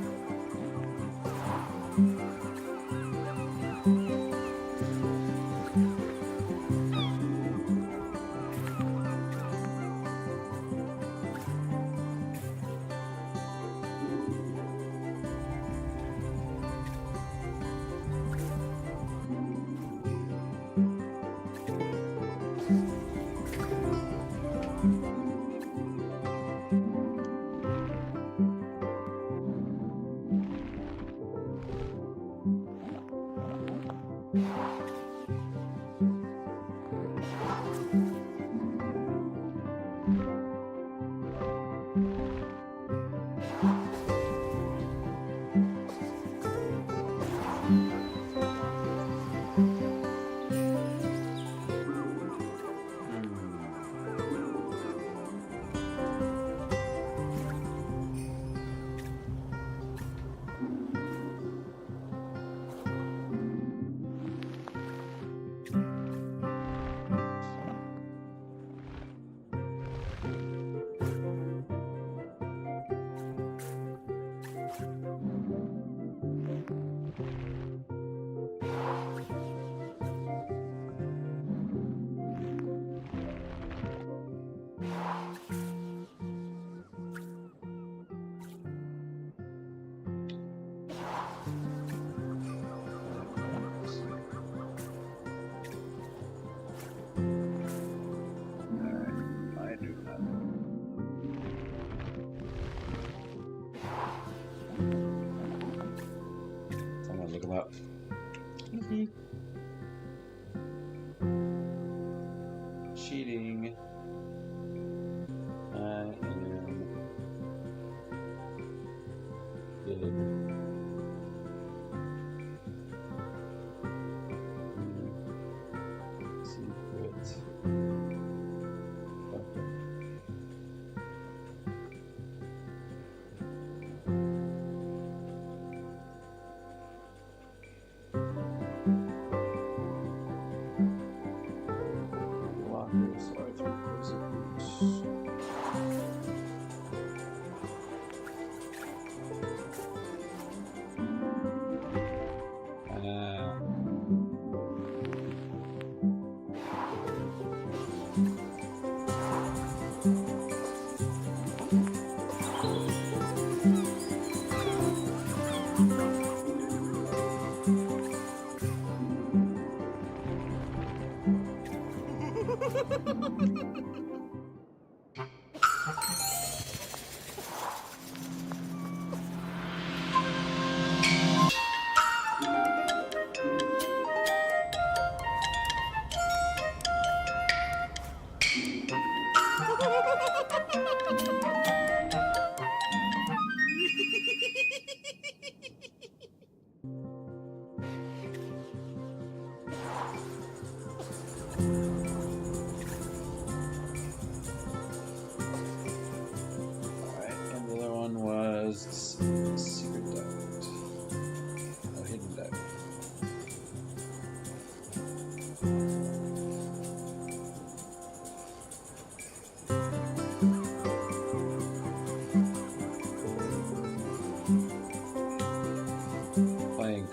I do not. Someone look him up. Cheating. I am good. Secret. Okay.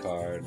card.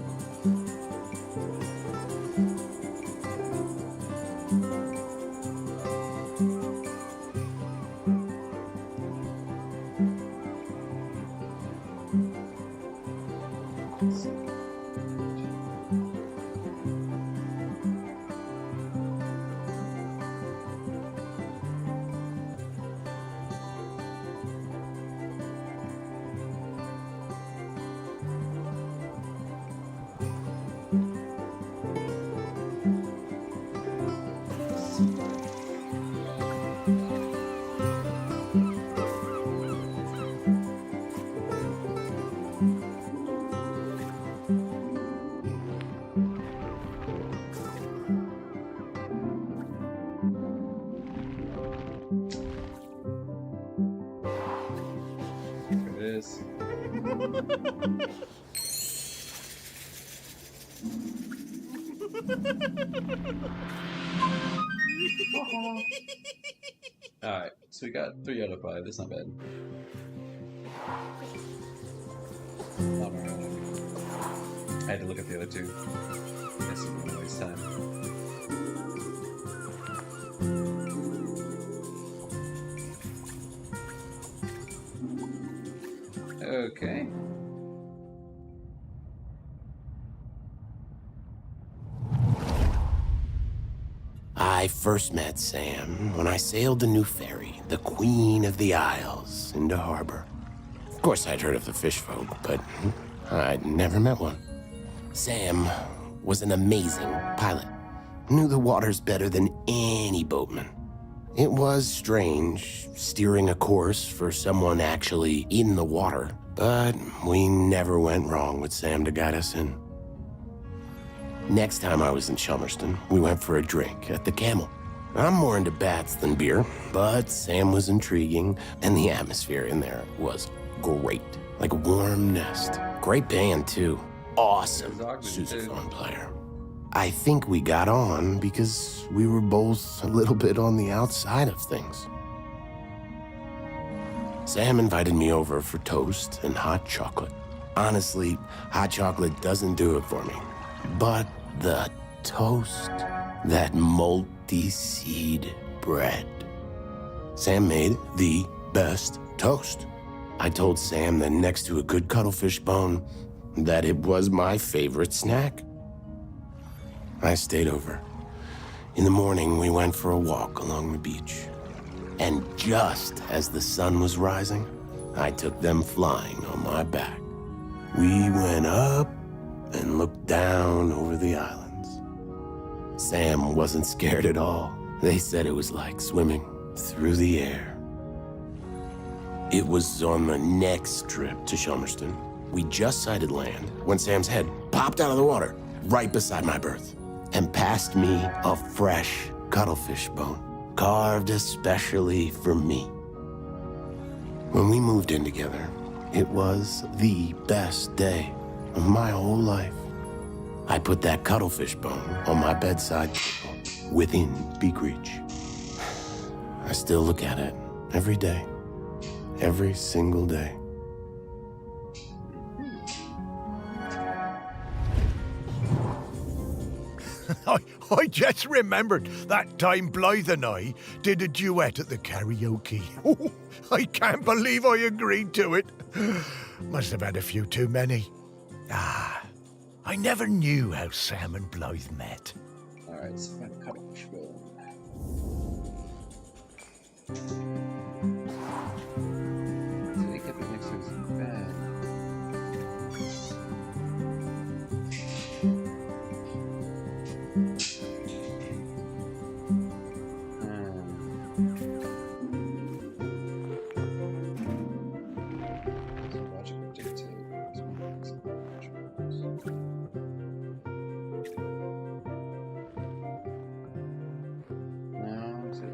Here it is. Alright, so we got 3 out of 5. That's not bad. Alright. I had to look at the other 2. This is gonna waste time. Okay. I first met Sam when I sailed the new ferry, the Queen of the Isles, into harbor. Of course, I'd heard of the fish folk, but I'd never met one. Sam was an amazing pilot, knew the waters better than any boatman. It was strange steering a course for someone actually in the water, but we never went wrong with Sam to guide us in. Next time I was in Chelmerston, we went for a drink at the Camel. I'm more into bats than beer, but Sam was intriguing, and the atmosphere in there was great. Like a warm nest. Great band, too. Awesome sousaphone player. I think we got on because we were both a little bit on the outside of things. Sam invited me over for toast and hot chocolate. Honestly, hot chocolate doesn't do it for me. But the toast, that multi-seed bread. Sam made the best toast. I told Sam that next to a good cuttlefish bone, that it was my favorite snack. I stayed over. In the morning, we went for a walk along the beach. And just as the sun was rising, I took them flying on my back. We went up and looked down over the islands. Sam wasn't scared at all. They said it was like swimming through the air. It was on the next trip to Chelmerston. We just sighted land when Sam's head popped out of the water right beside my berth and passed me a fresh cuttlefish bone, carved especially for me. When we moved in together, it was the best day of my whole life. I put that cuttlefish bone on my bedside table within beak reach. I still look at it every day, every single day. I just remembered that time Blythe and I did a duet at the karaoke. Oh, I can't believe I agreed to it. Must have had a few too many. I never knew how Sam and Blythe met. Alright, so find a cuttlefish bone. So they kept it next to his bed.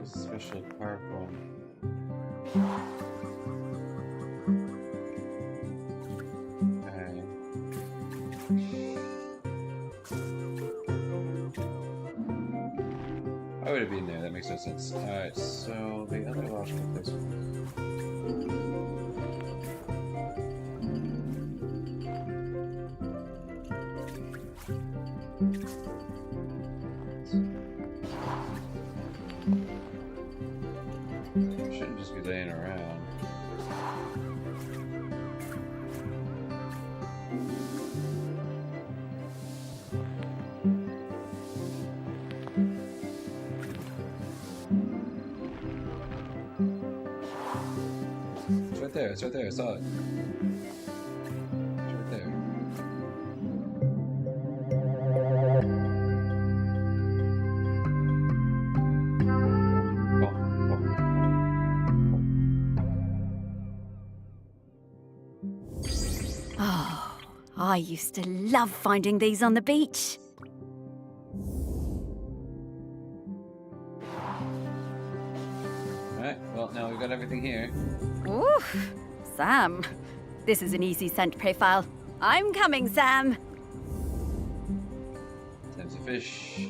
Special park one. Okay. Why would it be in there? That makes no sense. Alright, so the other logical place. there. It's right there. I saw it. It's right there. Oh, I used to love finding these on the beach. Alright, well, now we've got everything here. Oof, Sam. This is an easy scent profile. I'm coming, Sam. Time to fish.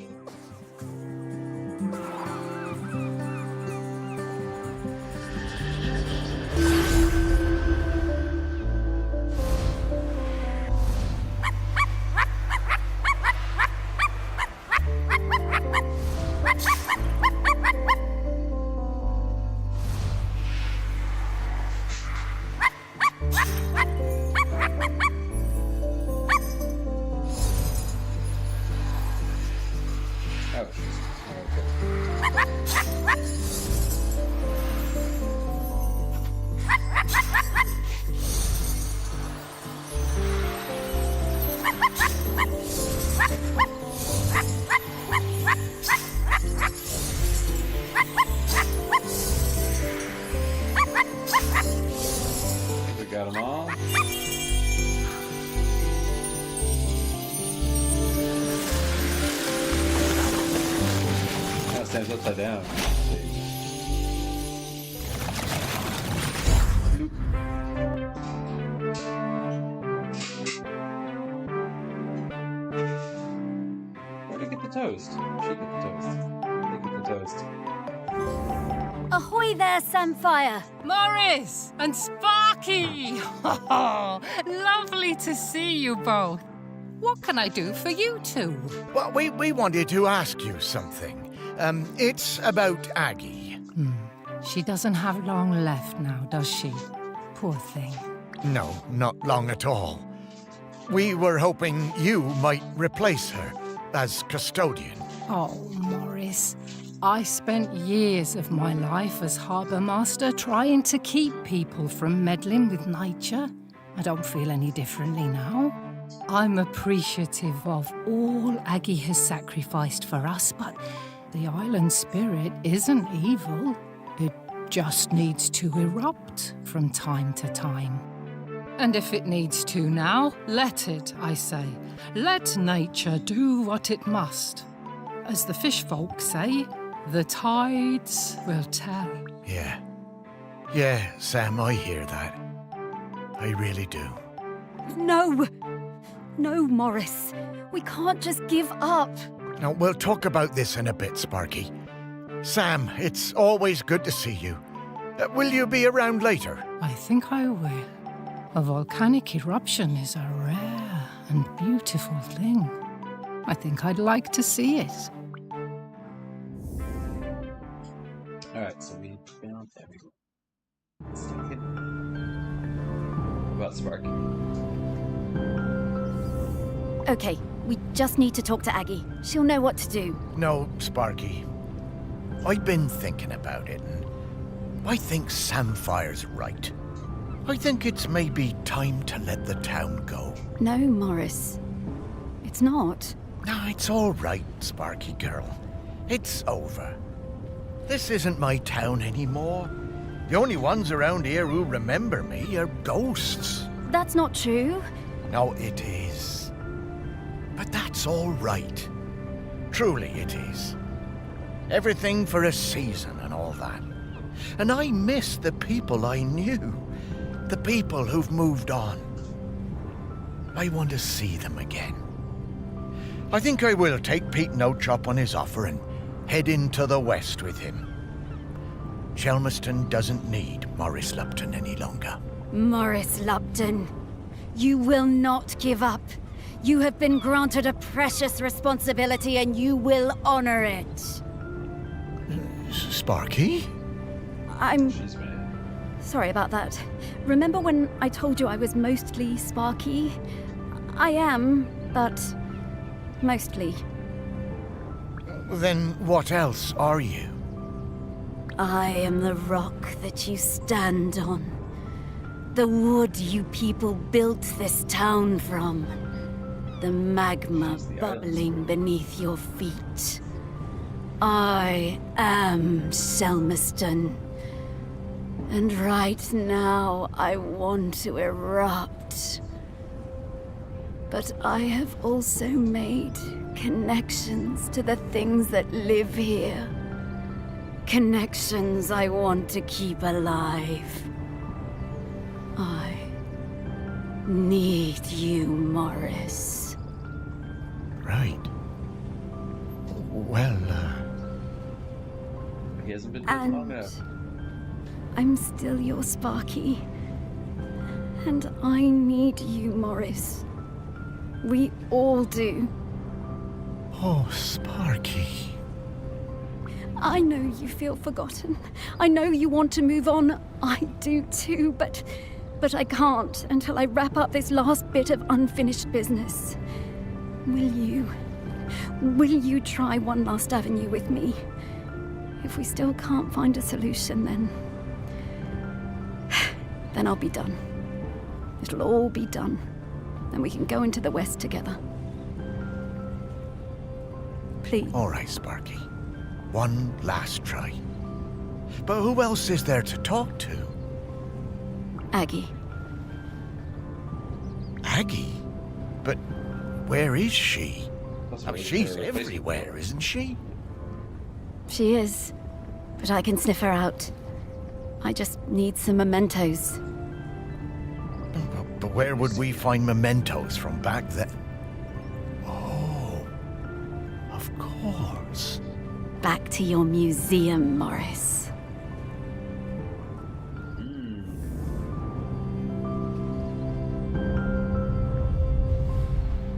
Oh, we got them all. Now it stands upside down. Where'd I get the toast? She get the toast. They get the toast. Ahoy there, Samfire. Morris and Sparky! Oh, lovely to see you both. What can I do for you two? Well, we wanted to ask you something. It's about Aggie. She doesn't have long left now, does she? Poor thing. No, not long at all. We were hoping you might replace her as custodian. Oh, Morris. I spent years of my life as harbour master trying to keep people from meddling with nature. I don't feel any differently now. I'm appreciative of all Aggie has sacrificed for us, but the island spirit isn't evil. It just needs to erupt from time to time. And if it needs to now, let it, I say. Let nature do what it must. As the fish folk say, the tides will tell. Yeah. Yeah, Sam, I hear that. I really do. No. No, Morris. We can't just give up. Now, we'll talk about this in a bit, Sparky. Sam, it's always good to see you. Will you be around later? I think I will. A volcanic eruption is a rare and beautiful thing. I think I'd like to see it. Alright, so we found everyone. Let's take it. What about Sparky? Okay, we just need to talk to Aggie. She'll know what to do. No, Sparky. I've been thinking about it, and I think Samfire's right. I think it's maybe time to let the town go. No, Morris. It's not. No, it's all right, Sparky girl. It's over. This isn't my town anymore. The only ones around here who remember me are ghosts. That's not true. No, it is. But that's all right. Truly it is. Everything for a season and all that. And I miss the people I knew. The people who've moved on. I want to see them again. I think I will take Pete No-Chop on his offer and head into the west with him. Shelmerston doesn't need Morris Lupton any longer. Morris Lupton, you will not give up. You have been granted a precious responsibility and you will honor it. Sparky? I'm She's mad. sorry about that. Remember when I told you I was mostly Sparky? I am, but mostly. Then what else are you? I am the rock that you stand on. The wood you people built this town from. The magma bubbling beneath your feet. I am Selmiston. And right now I want to erupt. But I have also made connections to the things that live here. Connections I want to keep alive. I need you, Morris. Right. Well, He hasn't been dead long And enough. I'm still your Sparky. And I need you, Morris. We all do. oh, Sparky. I know you feel forgotten. I know you want to move on. I do too, but I can't until I wrap up this last bit of unfinished business. Will you try one last avenue with me? If we still can't find a solution, then I'll be done. It'll all be done. Then we can go into the West together. Please. All right, Sparky. One last try. But who else is there to talk to? Aggie. Aggie? But where is she? Plus, Oh, we're she's gonna replace everywhere, isn't she? She is. But I can sniff her out. I just need some mementos. But where would we find mementos from back then? Oh, of course. Back to your museum, Morris.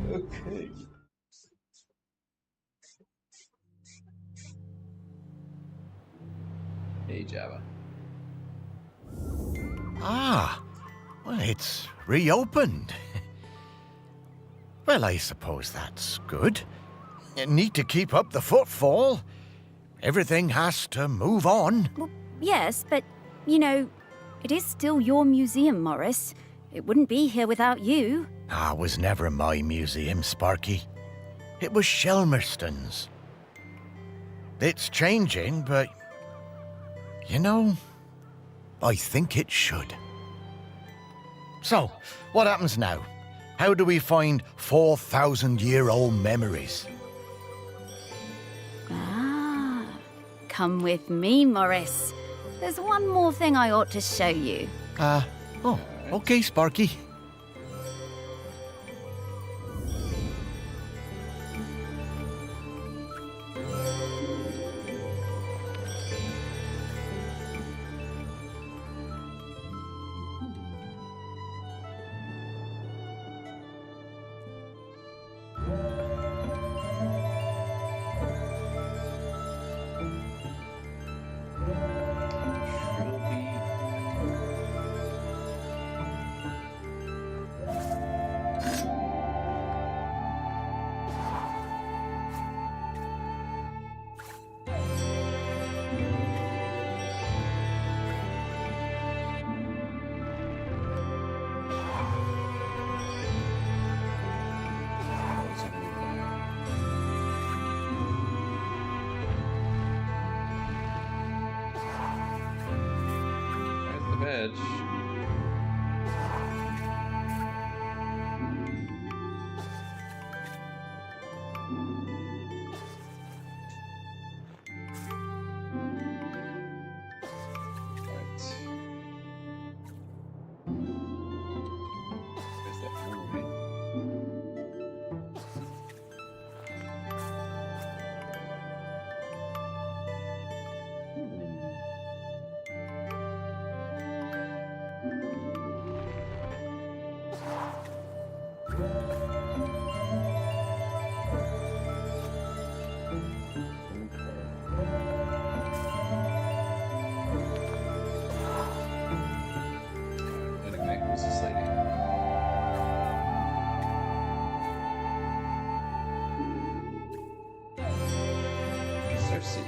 Okay. Hey, Java. Ah, well, it's reopened. Well, I suppose that's good. You need to keep up the footfall. Everything has to move on. Well, yes, but, you know, it is still your museum, Morris. It wouldn't be here without you. It was never my museum, Sparky. It was Shelmerston's. It's changing, but, you know, I think it should. So, what happens now? How do we find 4,000-year-old memories? Ah, come with me, Morris. There's one more thing I ought to show you. Oh, okay, Sparky. There's the veg. Right. Where's that movie? Enigmatic, who's this lady? Cersei.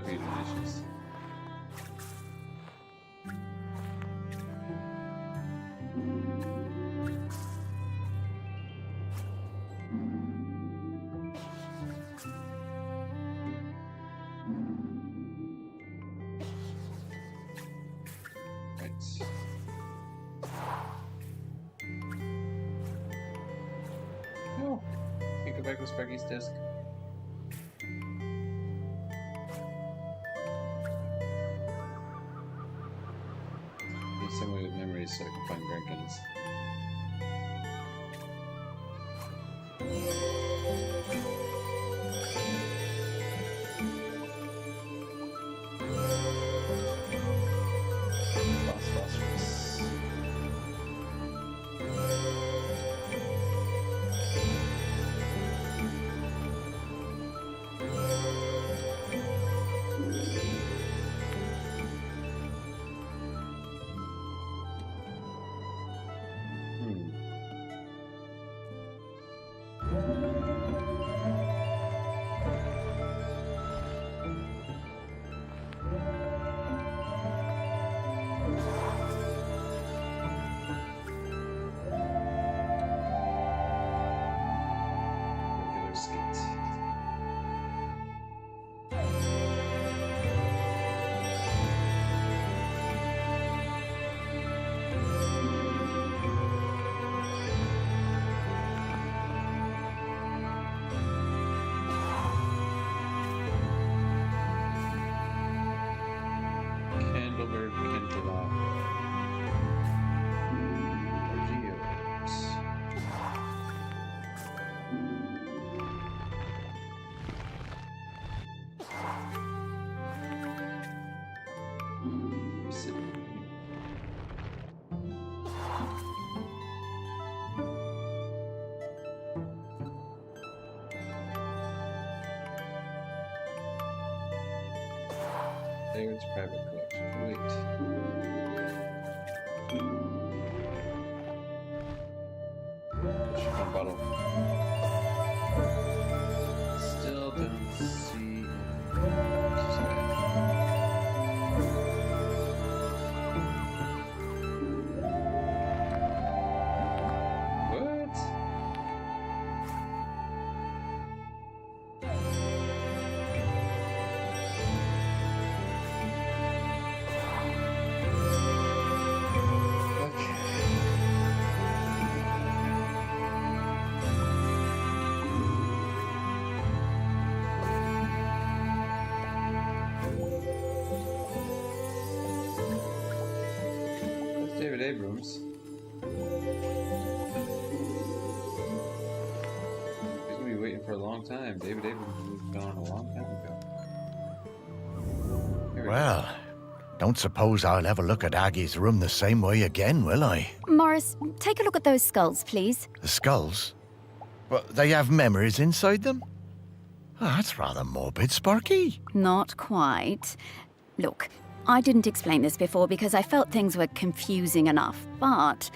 Trophy donations. Right. No. Can't go back to Sparky's desk. Need somebody with memories so I can find Grankins. Phosphorus. Regular skate. Candleberg Candelabra. Geodes. There's private collection. Wait. Chiffon bottle. Still don't see. What? That's David Abrams. He's gonna be waiting for a long time. David Abrams was gone a long time ago. Here we go. Well, don't suppose I'll have a look at Aggie's room the same way again, will I? Morris, take a look at those skulls, please. The skulls? But they have memories inside them? Oh, that's rather morbid, Sparky. Not quite. Look, I didn't explain this before because I felt things were confusing enough, but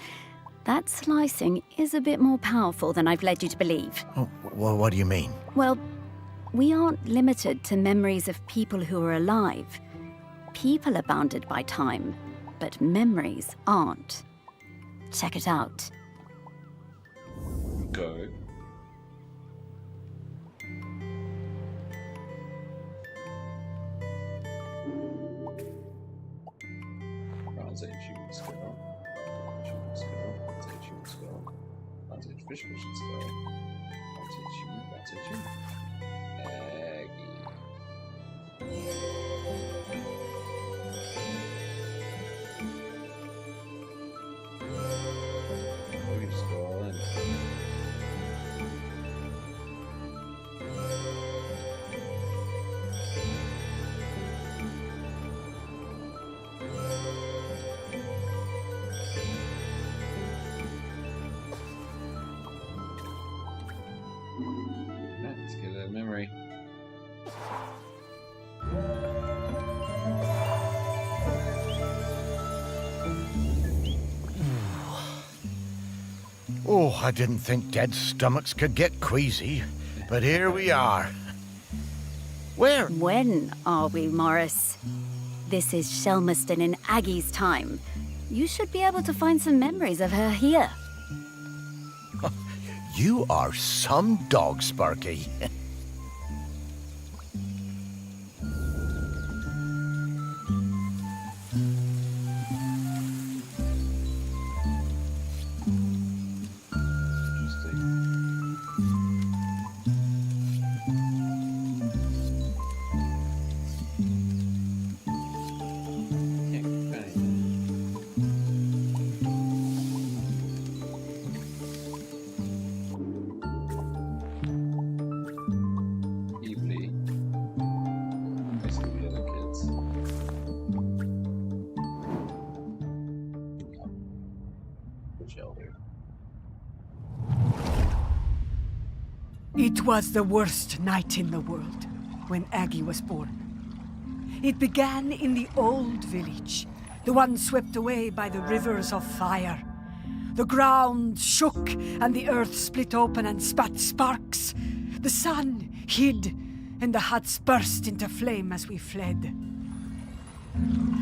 that slicing is a bit more powerful than I've led you to believe. Oh, well, what do you mean? Well, we aren't limited to memories of people who are alive. People are bounded by time, but memories aren't. Check it out. Go. Bronze Age human skull. Human skull. Bronze Age human skull. Bronze Age fish person skull. Bronze Age human. Bronze Age human. We just go all in. Let's get that memory. Oh, I didn't think dead stomachs could get queasy, but here we are. Where? When are we, Morris? This is Shelmerston in Aggie's time. You should be able to find some memories of her here. You are some dog, Sparky. It was the worst night in the world when Aggie was born. It began in the old village, the one swept away by the rivers of fire. The ground shook and the earth split open and spat sparks. The sun hid and the huts burst into flame as we fled.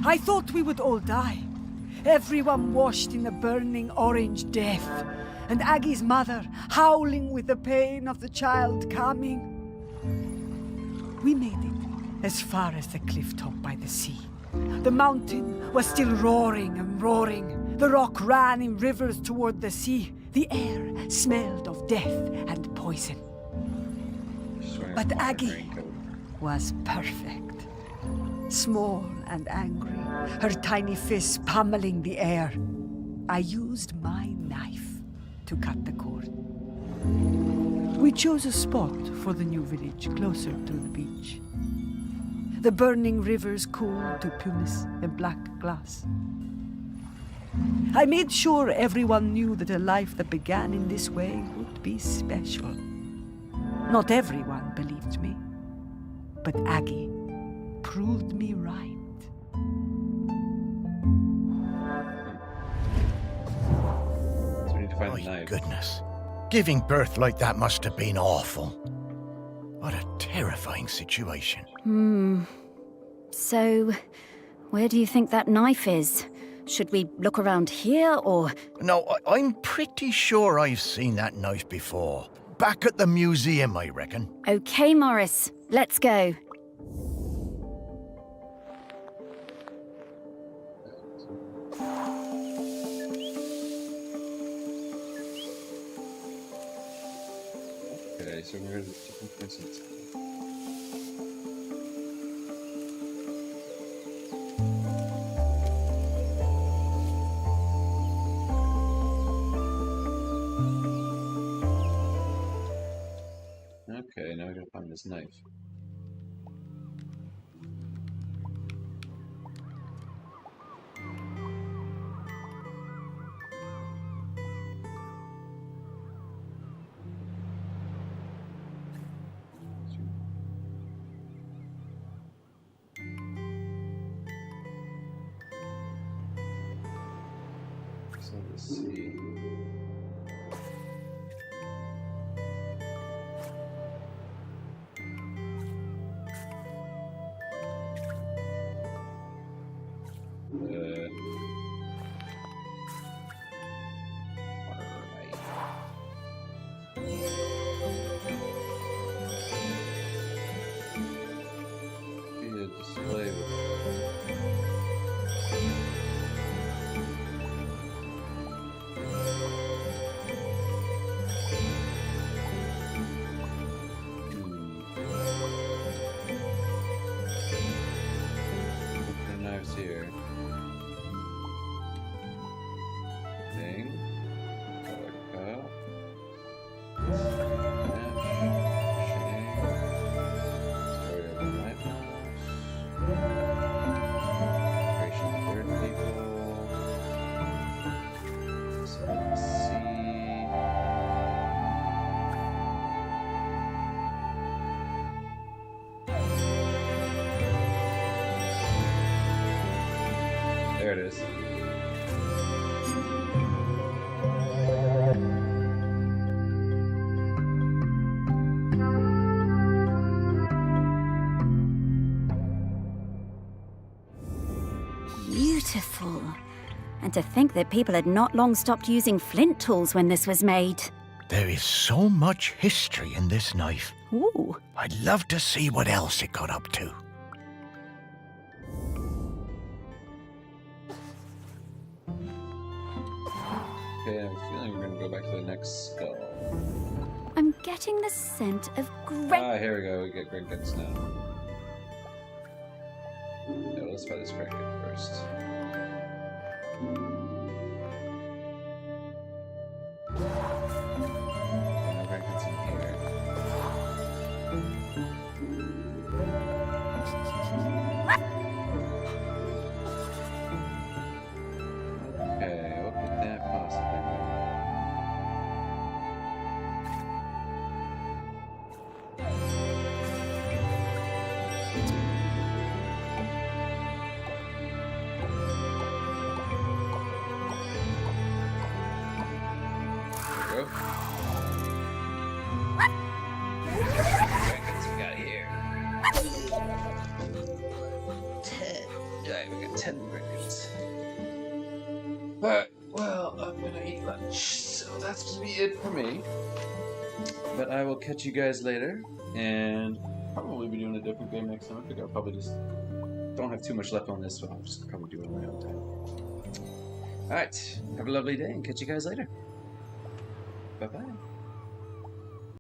I thought we would all die, everyone washed in the burning orange death, and Aggie's mother howling with the pain of the child coming. We made it as far as the cliff top by the sea. The mountain was still roaring and roaring. The rock ran in rivers toward the sea. The air smelled of death and poison. But Aggie was perfect. Small and angry, her tiny fists pummeling the air. I used my knife to cut the cord. We chose a spot for the new village closer to the beach. The burning rivers cooled to pumice and black glass. I made sure everyone knew that a life that began in this way would be special. Not everyone believed me, but Aggie proved me right. My goodness. Giving birth like that must have been awful. What a terrifying situation. So, where do you think that knife is? Should we look around here, or...? No, I'm pretty sure I've seen that knife before. Back at the museum, I reckon. Okay, Morris, let's go. Okay, so we're at different places. Okay, now I gotta find this knife. So let's see. Display open knives here. Thing. Color cup. There it is. And to think that people had not long stopped using flint tools when this was made. There is so much history in this knife. Ooh. I'd love to see what else it got up to. Okay, I have a feeling we're gonna go back to the next skull. I'm getting the scent of great. Ah, here we go. We get Greg Guts now. No, let's try this Greg Gut first. Greg Guts in here. Okay, what could that possibly be? There we go. Greg Guts we got here. 10. Alright, we got 10 Greg Guts. Alright, well, I'm gonna eat lunch, so that's gonna be it for me. But I will catch you guys later, and probably be doing a different game next time. I think I'll probably just don't have too much left on this, so I'll just probably do it on my own time. Alright, have a lovely day, and catch you guys later. Bye-bye.